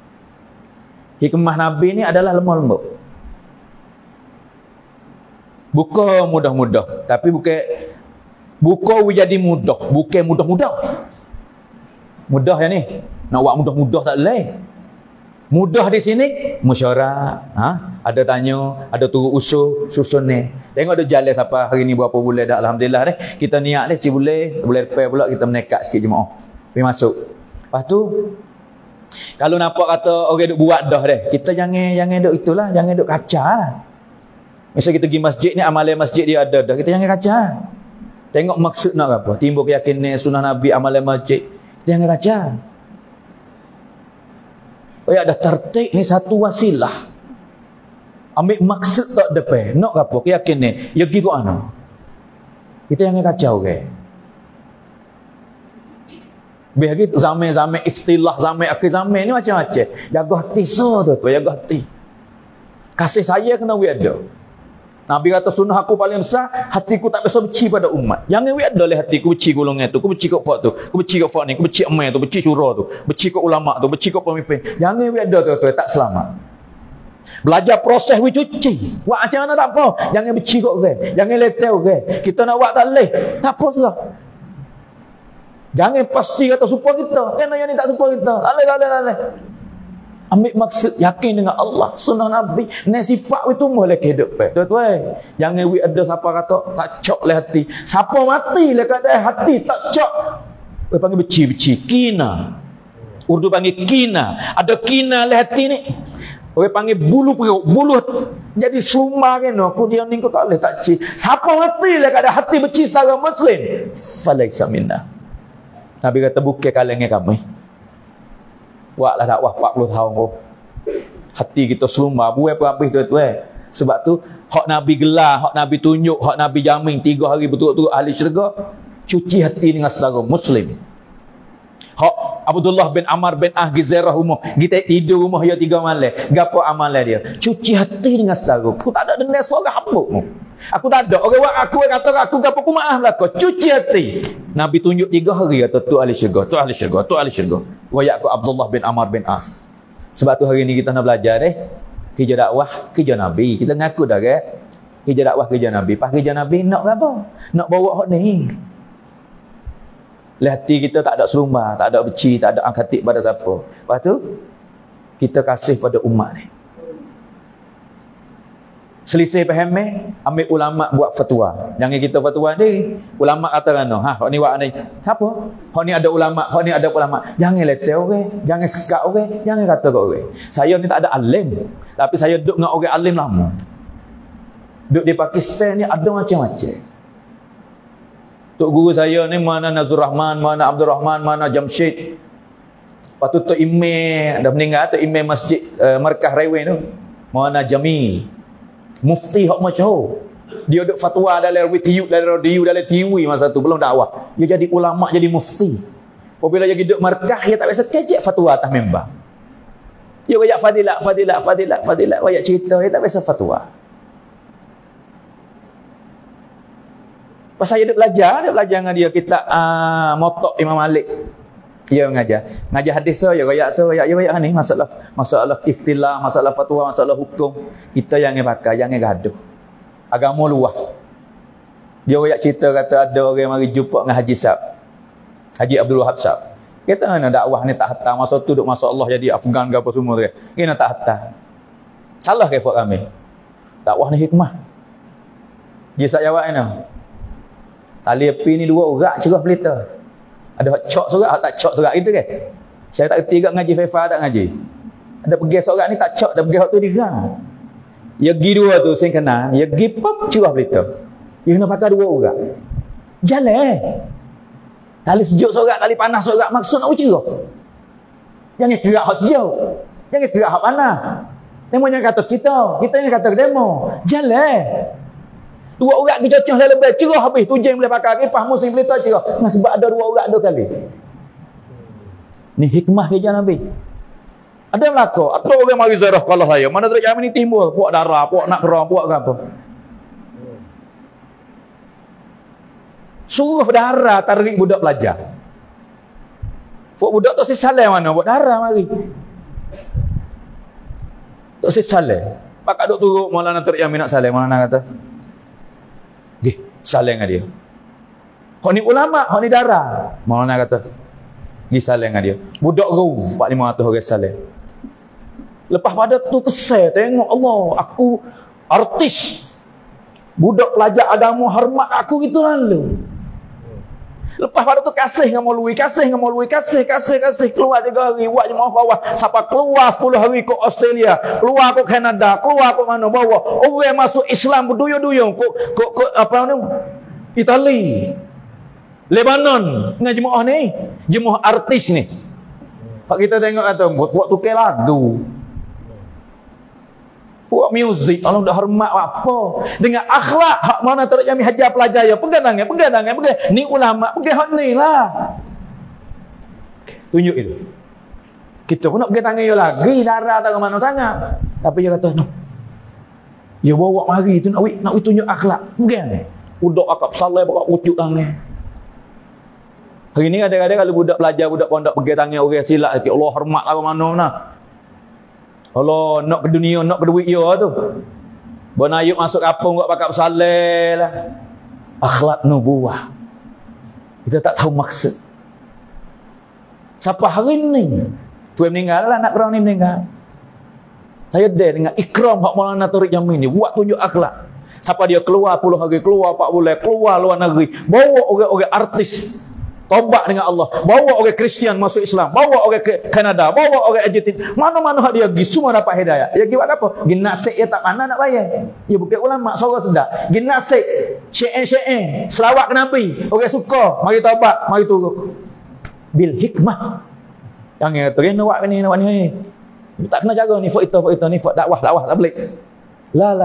Hikmah Nabi ni adalah lemah lembut. Bukan mudah-mudah, tapi bukan jadi mudah, bukan mudah-mudah. Mudah ya ni. Nak buat mudah-mudah tak boleh. Mudah di sini mesyuarat, ada tanya, ada turut usul, susun ni. Tengok ada jalan siapa hari ni berapa bulan dah alhamdulillah deh. Kita niat deh boleh lepas pula kita menekat sikit jemaah. Pergi masuk. Lepas tu kalau nampak kata orang duk buat dah deh, kita jangan duk itulah, jangan duk kacau. Misal kita pergi masjid ni amalan masjid dia ada dah, kita jangan kacau. Tengok maksud nak apa? Timbul keyakinan sunnah Nabi amalan masjid. Jangan kaca. Oh ya, ada tertib ni satu wasilah. Ambil maksud tak depan. Nak apa? Keyakinan. Ya pergi ke mana? Kita jangan kacau ke. Biar gitu zaman-zaman ikhtilah, zaman akhir zaman ni macam-macam. Jaga hati so tu, jaga hati. Kasih saya kena ada. Nabi kata sunnah aku paling besar, hatiku tak biasa benci pada umat. Jangan ada oleh hatiku benci golongan tu, aku benci kat fak tu, aku benci kat fak ni, aku benci amai tu, benci syura tu, benci kat ulama tu, benci kat pemimpin. Jangan ada tu, tak selamat. Belajar proses we cuci. Buat macam mana tak apa. Jangan benci kat orang, jangan letel orang. Kita nak buat tak leh, tak apa sudah. Jangan pasti kata support kita. Kena yang ni tak support kita. Tak leh. Ambil maksud yakin dengan Allah, sunnah Nabi, ni sifat itu boleh kehidupan. Tuan-tuan, jangan ada siapa kata tak cok le hati. Siapa mati le kata hati tak cok. Dia panggil beci, kina. Urdu panggil kina. Ada kina le hati ni. Orang panggil bulu perut, bulu jadi sumar kan. Aku dia ni kau tak boleh tak ci. Siapa mati le kata hati beci secara muslim. Falaisa minna. Nabi kata bukan kalangan kami. Buatlah dakwah 40 tahun tu. Hati kita selumbar, buai pun habis tuan-tuan. Sebab tu hak Nabi gelar, hak Nabi tunjuk, hak Nabi jamin 3 hari betul-betul ahli syurga, cuci hati dengan secara muslim. Hak Abdullah bin Amr bin Gizarah rumah, kita tidur rumah dia 3 malam. Gapo amalan dia? Cuci hati dengan secara. Aku tak ada dendam seorang hambuk. Aku tak ada. Orang aku kata aku gapo aku maaf lah kau. Cuci hati. Nabi tunjuk 3 hari kata tu ahli syurga, tu ahli syurga, tu ahli syurga. Wayak aku Abdullah bin Amr bin As. Sebab tu hari ni kita nak belajar kerja dakwah, kerja Nabi. Kita ngaku dah kerja dakwah kerja Nabi. Pas kerja Nabi nak apa? Nak bawa hak ni. Hati kita tak ada serumah, tak ada beci, tak ada angkatik pada siapa. Lepas tu kita kasih pada umat ni. Selisih faham ambil ulama buat fatwa. Jangan kita fatwa ni, ulama kata kan, hak ni buat ni. Siapa? Hak ni ada ulama, hak ni ada ulama. Jangan leteh orang, jangan sekat orang, jangan kata kat orang. Saya ni tak ada alim, tapi saya duduk dengan orang alim lama. Duduk di Pakistan ni ada macam-macam. Tok guru saya ni mana Nazur Rahman, mana Abdul Rahman, mana Jamshid. Lepas tu Tok Imam dah meninggal, Tok Imam Masjid Markah Railway tu. Mana Jamil. Mufti hak masyhur. Dia duduk fatwa dalam WTU, dalam radio, dalam TV masa tu belum dakwah. Dia jadi ulama, jadi mufti. Apabila dia duduk markah, dia tak biasa kecek fatwa atas member. Dia banyak fadilat, banyak cerita, dia tak biasa fatwa. Pas saya duduk belajar dengan dia kitab Motok Imam Malik. Dia mengajar hadis saya, dia banyak ni masalah ikhtilaf, masalah fatwa, masalah hukum. Kita jangan pakai, jangan gaduh. Agama luah. Dia banyak cerita kata ada orang mari jumpa dengan Haji Sab. Haji Abdul Wahab Sab. Kata mana dakwah ni tak hantar masa tu duk masuk Allah jadi Afgan ke apa semua dia. Kena tak hantar. Salah ke buat kami. Dakwah ni hikmah. Dia sak jawab ni. Tali api ni 2 urat cerah pelita. Ada hak cok sorak, tak cok sorak gitu kan. Saya tak kerti kat ngaji Faifa tak ngaji. Ada pergi sorak ni tak cok, ada pergi hak tu digang. Ya gi 2 tu saya kenal, ya gi pop cerah pelita. Dia kena pakai 2 urat. Jalan. Kali sejuk sorak, kali panas sorak, maksud nak cerah. Jangan kira hak sejuk. Jangan kira hak panas. Demo yang kata kita yang kata demo. Jalan. 2 urat ke cocok dah lebih cerah habis. Tujuan boleh pakai kipas musim pelita cerah. Nah, sebab ada 2 urat 2 kali. Ni hikmah kerja Nabi. Ada melaka. Atau orang mari zarah kalau saya. Mana tak jamin ni timbul. Puak darah, puak nak kerah, puak ke apa. Suruh darah tarik budak pelajar. Puak budak tak sesalai mana. Buat darah mari. Tak sesalai. Pakak duk turut Maulana Tarik Yamin nak salai. Maulana kata. Gih, saleng dengan dia. Hak ni ulama, hak ni darah. Maulana kata, gih saleng dengan dia. Budak gau 400-500 orang saleng. Lepas pada tu kesal tengok Allah, aku artis. Budak pelajar agama hormat aku gitu lalu. Lepas pada tu kasih dengan Maulwi, kasih keluar 3 hari buat jemaah bawah sampai keluar 10 hari ke Australia, keluar ke Kanada, keluar ke mana bawa orang masuk Islam berduyun-duyun ke apa ni Itali, Lebanon dengan jemaah ni, jemaah artis ni. Pak kita tengok kata buat tukar lagu, buat muzik, kalau dah hormat apa dengan akhlak hak mana teruk jami hajar pelajar ya pegang tangan ni ulama pegang hak ni lah. Tunjuk itu kita pun nak pegang tangan dia lagi darah tak ke mana sangat, tapi dia kata no, dia bawa mari tu nak tunjuk akhlak pegang ni budak akap saleh bawa ucuk tangan. Hari ni kadang-kadang kalau budak pelajar budak pondok pegang tangan orang silap Allah hormat lah ke mana nah. Allah nak ke dunia, nak ke duit dia tu. Benayuk masuk kampung buat pakak bersalih lah. Akhlak nubuah. Kita tak tahu maksud. Siapa hari ni? Tuan meninggal lah, anak korang ni meninggal. Saya dengan ikram hak Maulana Tarik Yamin ni. Buat tunjuk akhlak. Siapa dia keluar 10 hari, keluar 4 bulan, keluar luar negeri. Bawa orang-orang artis. Tobat dengan Allah. Bawa orang Kristian masuk Islam. Bawa orang ke Kanada. Bawa orang Argentina. Mana-mana hak dia pergi. Semua dapat hidayah. Dia pergi buat apa? Pergi nasik dia tak mana nak bayar. Dia bukan ulama. Suara sedap. Pergi nasik. Syair-syair. Selawat ke Nabi. Orang suka. Mari tobat. Mari turut. Bil hikmah. Jangan kata, nak buat ni. Tak kena jaga ni. Fuk itu. Ni fuk dakwah. Tak boleh. La.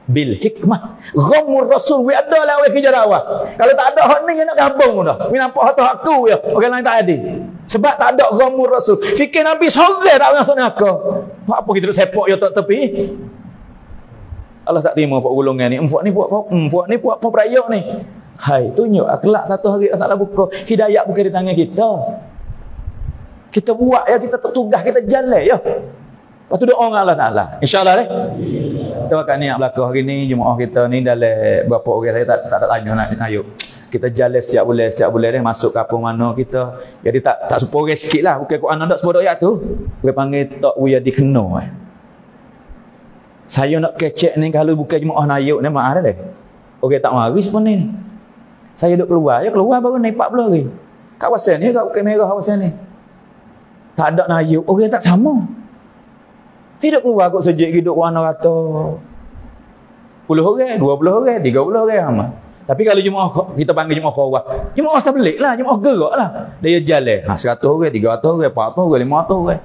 Bil hikmah. Ghamur Rasul. Ada lah orang kerja dakwah. Kalau tak ada hak ni, nak gabung dah. Ni nampak hak tu aku ya. Orang lain tak ada. Sebab tak ada ghamur Rasul. Fikir Nabi sore tak masuk neraka. Apa kita duduk sepak ya tak tepi. Allah tak terima buat golongan ni. Empuak ni buat apa berayak ni. Hai, tunjuk akhlak satu hari tak nak buka. Hidayat bukan di tangan kita. Kita buat ya, kita tertugas, kita jalan ya. Lepas tu doa dengan Allah Ta'ala. InsyaAllah deh. Kita akan niat belakang hari ni, jemaah kita ni dalam berapa orang saya tak ada tanya nak ayuk. Kita jalan setiap bulan deh masuk kampung mana kita. Jadi tak sepore sikit lah. Bukan Quran nak sebut ayat tu. Dia panggil tak uya dikena. Saya nak kecek ni kalau bukan jemaah nayuk ni maaf deh. Orang tak mari sebenarnya ni. Saya duduk keluar baru naik 40 hari. Kawasan ni kat Bukit Merah kawasan ni. Tak ada nayuk, orang tak sama. Hidup keluar kot sejak hidup warna rata 10 orang, 20 orang, 30 orang amat. Tapi kalau jemaah kita panggil jemaah khawah, jemaah tabligh lah, jemaah gerak lah. Dia jalan 100 orang, 300 orang, 400 orang, 500 orang.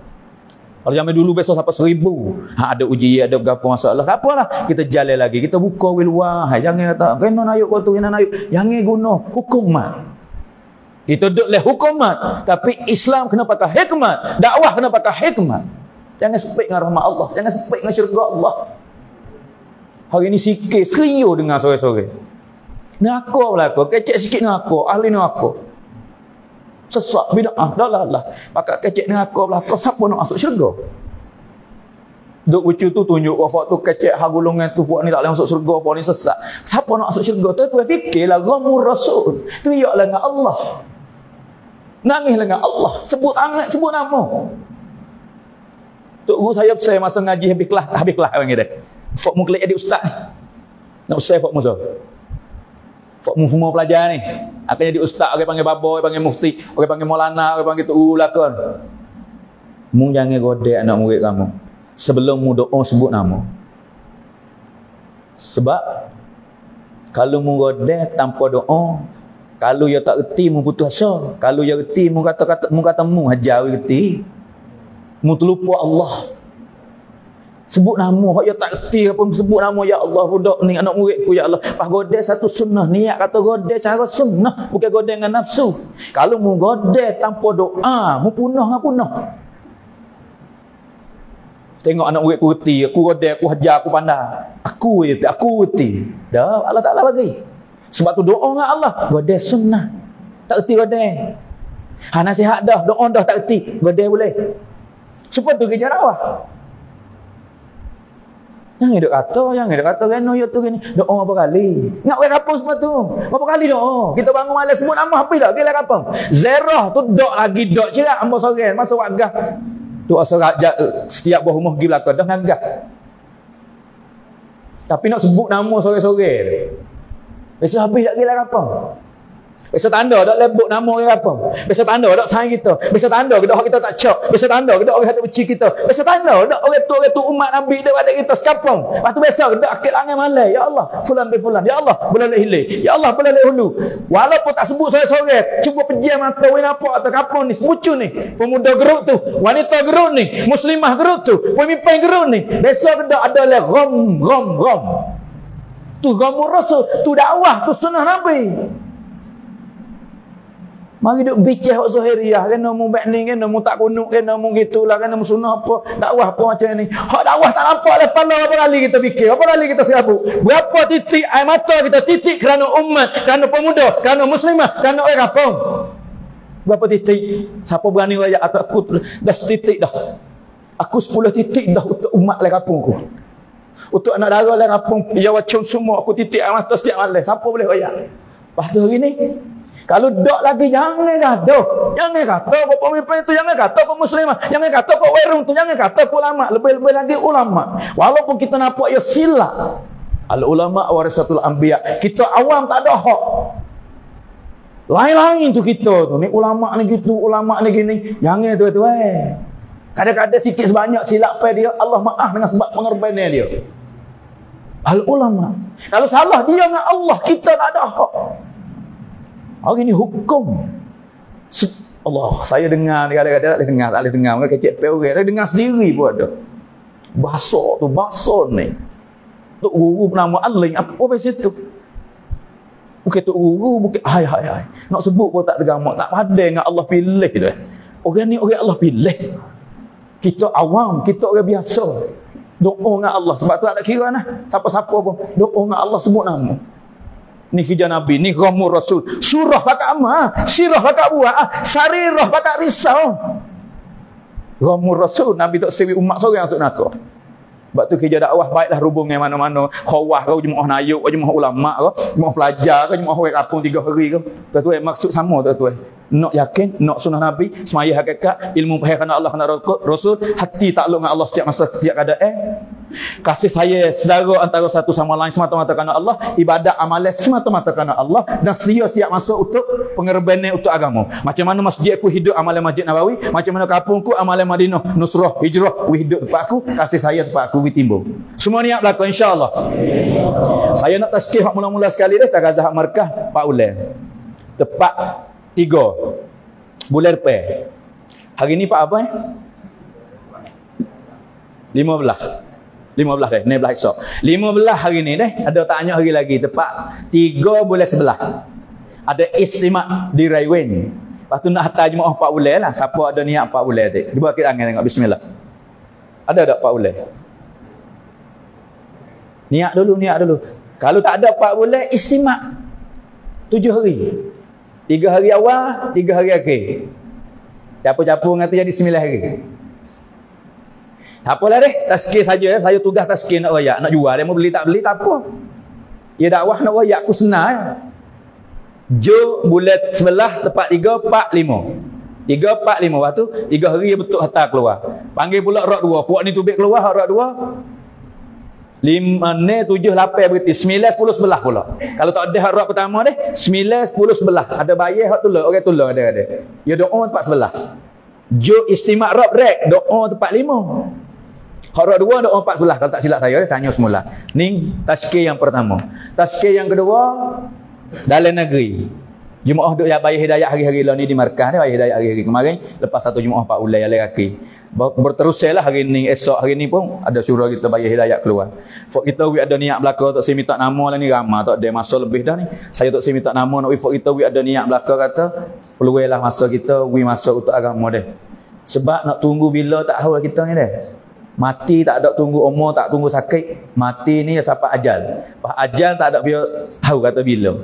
Kalau zaman dulu besok sampai 1000. Ada ujian, ada berapa masalah. Tak apalah, kita jalan lagi, kita buka wiluah. Jangan kata kena nayuk kau tu, kena nayuk. Jangan guna hukumat. Kita duduk leh hukumat, tapi Islam kena pakai hikmat, dakwah kena pakai hikmat. Jangan sepik dengan rahmat Allah, jangan sepik dengan syurga Allah. Hari ni sikit serius dengar sore-sore. Neraka belaka, kecek sikit neraka, ahli neraka. Sesak bid'ah, dah. Pakai kecek neraka belaka, siapa nak masuk syurga? Duk ucu tu tunjuk wafak tu kecek hagulungan tu buat ni tak boleh masuk syurga, buat ni sesat. Siapa nak masuk syurga? Tu fikirlah ghamur rasul. Teriaklah dengan Allah. Nangislah dengan Allah. Sebut nama. Tok guru saya masa ngaji habis kelas panggil dia. Fok mu kelik adik ustaz ni. Nak usai fok mu so. Fok mu semua pelajar ni. Akan jadi ustaz, orang panggil babo, orang panggil mufti, orang panggil maulana, orang panggil tu lakon. Mu jangan godek anak murid kamu. Sebelum mu doa sebut nama. Sebab kalau mu godek tanpa doa, kalau dia tak reti mu putus asa, kalau dia reti mu kata mu hajar reti. Mu terlupa Allah. Sebut nama, hak dia tak reti apa sebut nama ya Allah budak ni anak muridku ya Allah. Pas godek satu sunnah, niat kata godek cara sunnah, bukan godek dengan nafsu. Kalau mu godek tanpa doa, mu punah. Tengok anak murid aku reti, aku godek, aku hajar, aku pandai. Aku reti. Dah Allah Taala bagi. Sebab tu doa dengan Allah, godek sunnah. Tak reti godek. Nasihat dah, doa dah tak reti, godek boleh. Supaya tu kerja dakwah. Jangan duk kata kena ya tu gini. Doa berapa kali? Nak wei kapung semua tu. Berapa kali doa? Kita bangun malam sebut nama apa dah? Gila kapung. Zerah tu dok lagi dok cerak ambo sore masa wagah. Doa serat setiap buah rumah pergi belakang dah ngagah. Tapi nak sebut nama sore-sore. Besok habis tak gila kapung. Besok tanda tak lebok nama orang apa. Besok tanda tak sayang kita. Besok tanda kita hak kita tak cak. Besok tanda kita orang hati benci kita. Besok tanda tak orang tu umat Nabi dia pada kita sekapung. Lepas tu besok dak akil angin malai. Ya Allah, fulan bin fulan. Ya Allah, bulan hilir. Ya Allah, bulan hulu. Walaupun tak sebut sore-sore, cuba pejam mata we nampak atas kapung ni, semucu ni. Pemuda geruk tu, wanita geruk ni, muslimah geruk tu, pemimpin geruk ni. Besok dak ada le rom. Tu ghamur rasul, tu dakwah, tu sunnah Nabi. Mari duk bincang hak zahiriah, kena mu baik ni, kena mu tak kunut, kena mu gitulah, kena mu sunnah apa, dakwah apa macam ni. Hak dakwah tak nampak lah pala berapa kali kita fikir, berapa kali kita serabut. Berapa titik air mata kita titik kerana umat, kerana pemuda, kerana muslimah, kerana orang kampung. Berapa titik? Siapa berani raya atas aku dah setitik dah. Aku 10 titik dah untuk umat orang kampung aku. Untuk anak dara orang kampung, ya wacun semua aku titik air mata setiap malam. Siapa boleh raya? Lepas tu hari ni kalau dok lagi jangan gaduh. Jangan kata kau pemimpin itu, jangan kata kau muslimah, jangan kata kau werung tu, jangan kata kau ulama, lebih-lebih lagi ulama. Walaupun kita nampak ya silap. Al ulama warasatul anbiya. Kita awam tak ada hak. Lain-lain tu kita tu. Ni ulama ni gitu, ulama ni gini. Jangan tu. Kadang-kadang sikit sebanyak silap pada dia, Allah maaf dengan sebab pengorbanan dia. Al ulama. Kalau salah dia dengan Allah, kita tak ada hak. Hari ni hukum. Allah, saya dengar kadang-kadang tak boleh dengar. Mereka kecek orang, saya dengar sendiri pun ada. Basok ni. Tok guru bernama Aling, apa pasal tu? Bukan tok guru, bukan hai. Nak sebut pun tak tergamak, tak padai dengan Allah pilih tu. Orang ni orang Allah pilih. Kita awam, kita orang biasa. Doa dengan Allah, sebab tu tak ada kira nah. Siapa-siapa pun doa dengan Allah sebut nama. Ni kerja Nabi, ni ghamur Rasul. Surah pakai amal, sirah pakai buah, sarirah pakai risau. Ghamur Rasul, Nabi tak sewi umat seorang masuk neraka. Sebab tu kerja dakwah baiklah hubungnya mana-mana. Khawah kau, jemaah nayuk kau, jemaah ulama kau, jemaah pelajar kau, jemaah orang kampung 3 hari kau. Tuan-tuan, maksud sama tuan-tuan. Nak yakin, nak sunnah Nabi, semaya hakikat, ilmu faham kerana Allah, kerana Rasul, hati takluk dengan Allah setiap masa, setiap keadaan. Kasih saya saudara antara satu sama lain semata-mata kerana Allah, ibadat amalan semata-mata kerana Allah, dan sedia setiap masa untuk pengorbanan untuk agama. Macam mana masjid aku hidup amalan Masjid Nabawi, macam mana kampungku amalan Madinah, Nusrah, Hijrah, hidup tempat aku, kasih saya tempat aku timbul. Semua niat berlaku insya-Allah. Saya nak tazkir hak mula-mula sekali dah Tagazah Markah Pak Ulen. Tepat 3 bulan lepas. Hari ni Pak apa 15 dah, 16 esok. 15 hari ni dah, ada tanya hari lagi tepat 3 bulan 11. Ada istimak di Raiwen. Lepas tu nak hantar jemaah 4 bulan lah. Siapa ada niat 4 bulan tu? Cuba kita angin tengok bismillah. Ada tak 4 bulan? Niat dulu. Kalau tak ada 4 bulan istimak 7 hari. 3 hari awal, 3 hari akhir. Campur-campur ngata jadi 9 hari. Tak apalah deh, tazkir saja. Saya tugas tazkir nak royak, nak jual. Dia mau beli tak apa. Ya dakwah nak royak aku senang. Jo bulan 11 tepat 3, 4, 5. 3, 4, 5 waktu 3 hari betul harta keluar. Panggil pula rok 2. Puak ni tubik keluar rok 2. 5 ni 7 8 berarti 9 10 11 pula. Kalau tak ada rok pertama deh, 9 10 11. Ada bayar hak tolak, orang tolak ada. Ya doa tempat sebelah. Jo istimak rok rek, doa tempat 5. Hak rok 2 doa 4 sebelah. Kalau tak silap saya tanya semula. Ni tazkir yang pertama. Tazkir yang kedua dalam negeri. Jemaah duk ya bayar hidayah hari-hari lah ni di markah ni, bayar hidayah hari-hari. Kemarin lepas satu jemaah Pak Ulai yang kaki. Berteruslah hari ni, esok hari ni pun ada syurah kita bayar hidayah keluar. Fok kita we ada niat belaka tak saya minta nama lah ni ramai tak ada masa lebih dah ni. Saya tak saya minta nama nak we fok kita we ada niat belaka kata peluanglah masa kita we masuk untuk agama dah. Sebab nak tunggu bila tak tahu kita ni dah. Mati tak ada tunggu umur, tak tunggu sakit. Mati ni sampai ajal. Pas ajal tak ada dia tahu kata bila.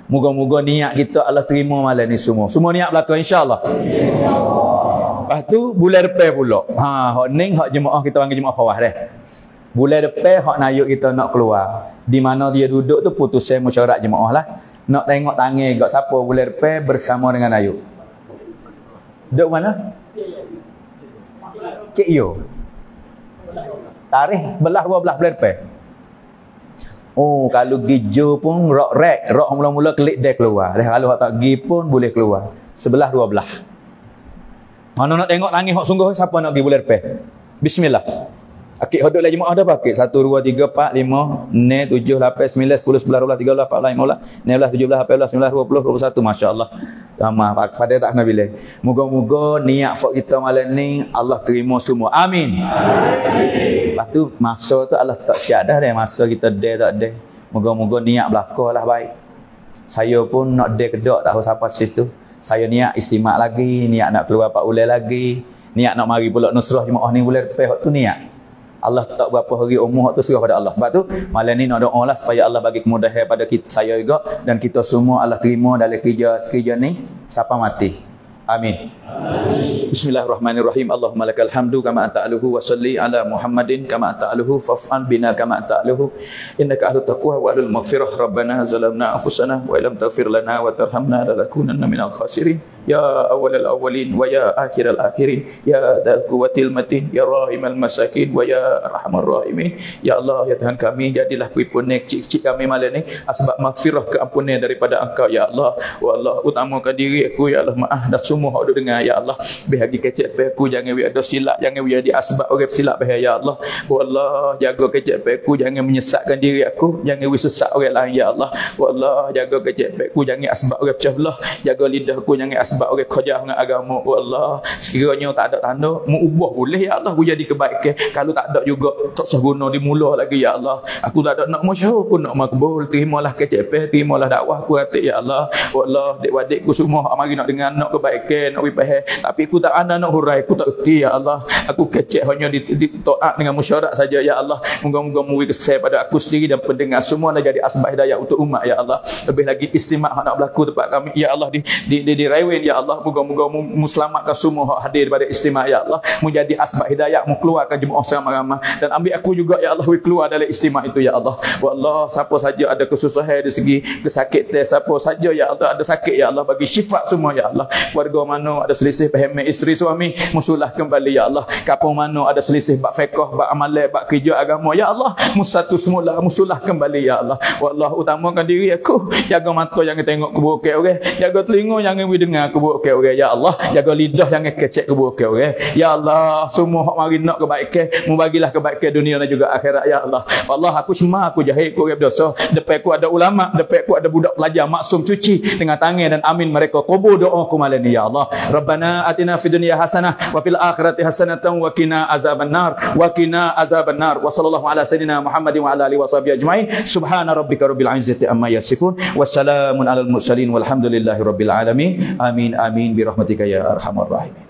Moga-moga niat kita Allah terima malam ni semua. Semua niat belaka insya-Allah. Lepas tu bulan depan pula. Hak ning hak jemaah kita panggil jemaah khawah dah. Bulan depan hak nayuk kita nak keluar. Di mana dia duduk tu putusan mesyuarat jemaah lah. Nak tengok tangan gak siapa bulan depan bersama dengan nayuk. Duduk mana? Cik Yo. Tarikh belah 12 bulan depan. Oh, kalau gijo pun rok rek, rok mula-mula klik dia keluar. Kalau tak gi pun boleh keluar. 11 12. Mana nak tengok langit hok sungguh siapa nak pergi bulan depan? Bismillah. Akik hodok lah jemaah dah pakit 1 2 3 4 5 6 7 8 9 10 11 12 13 14 15 16 17 18 19 20 21 masya-Allah. Ramai pada tak kena bila. Moga-moga niat fak kita malam ni Allah terima semua. Amin. Amin. Lepas tu masa tu Allah tak siap dah masa kita tak ada. Moga-moga niat belakalah baik. Saya pun nak kedak tak tahu siapa situ. Saya niat istimak lagi, niat nak keluar Pak Ulai lagi, niat nak mari pula Nusrah jemaah ni bulan depan hak tu niat. Allah tak berapa hari umur hak tu serah pada Allah. Sebab tu malam ni nak doalah supaya Allah bagi kemudahan pada kita, saya juga dan kita semua Allah terima dalam kerja ni sampai mati. Amin. Amin. Bismillahirrahmanirrahim. Allahumma lakal hamdu kama ta'aluhu wa salli ala Muhammadin kama ta'aluhu faf'al bina kama ta'aluhu innaka ahlut taqwa wa ahlul maghfirah. Rabbana zalamna anfusana wa illam taghfir lana wa tarhamna lanakunanna minal khasirin. Ya awwalal awwalin wa ya akhiral akhirin ya dzal quwwatil matin ya rahimal masakin wa ya arhamar rahimin. Ya Allah, ya Tuhan kami, jadilah pipunek cik-cik kami malam ni asbab maghfirah keampunan daripada Engkau ya Allah. Wa Allah, utamakan diri aku ya Allah, maaf dah semua hak duk dengar ya Allah. Bahagi kecek pe aku, jangan we ada silap, jangan we ada asbab orang silap bahaya ya Allah. Wa Allah, jaga kecek pe aku, jangan menyesatkan diri aku, jangan we sesat orang lain ya Allah. Wa Allah, jaga kecek pe aku, jangan asbab orang pecah belah, jaga lidah aku, jangan sebab orang kerja dengan agama. Oh Allah, sekiranya tak ada tanda mu ubah boleh ya Allah, aku jadi kebaikan. Kalau tak ada juga tak sah guna di mula lagi ya Allah. Aku tak ada nak masyhur pun nak makbul. Terimalah kecep, terimalah dakwah aku hati ya Allah. Oh Allah, dik-adikku semua mari nak dengar nak kebaikan, nak faham. Tapi aku tak ada nak hurai, aku tak erti ya Allah. Aku kecep hanya di taat dengan musyarat saja ya Allah. Moga-moga muri kesal pada aku sendiri dan pendengar semua nak jadi asbab hidayah untuk umat ya Allah. Lebih lagi istimak nak berlaku tempat kami ya Allah di Raiwen ya Allah. Moga-moga muselamatkan semua hak hadir pada istimewa ya Allah. Menjadi asbab hidayah mu keluarkan jemaah sama-sama dan ambil aku juga ya Allah keluar dari istimewa itu ya Allah. Wallah, siapa saja ada kesusahan dari segi kesakitan, siapa saja ya Allah ada sakit ya Allah, bagi syifa semua ya Allah. Keluarga mana ada selisih faham isteri suami, musulah kembali ya Allah. Kampung mana ada selisih bab fiqh, bab amalan, bab kerja agama ya Allah, musatu semula musulah kembali ya Allah. Wallah, utamakan diri aku, jaga mata jangan tengok keburukan orang, jaga telinga jangan dengar keburukan orang ya Allah, jaga lidah jangan kecek keburukan orang ya Allah. Semua hak mari nak kebaikan, mu bagilah kebaikan dunia dan juga akhirat ya Allah. Wallah, aku semua aku jahil aku berdosa. Depan aku ada ulama, depan aku ada budak pelajar maksum cuci dengan tangan dan amin mereka kubur doa aku malam ni ya Allah. Rabbana atina fid dunya hasanah wa fil akhirati hasanatan wa qina azabannar wa qina azabannar. Wa sallallahu ala sayidina Muhammadin wa ala alihi washabihi ajmain. Subhana rabbika rabbil izzati amma yasifun. Wassalamun alal mursalin walhamdulillahi rabbil alamin. Amin amin bi rahmatika ya arhamar rahimin.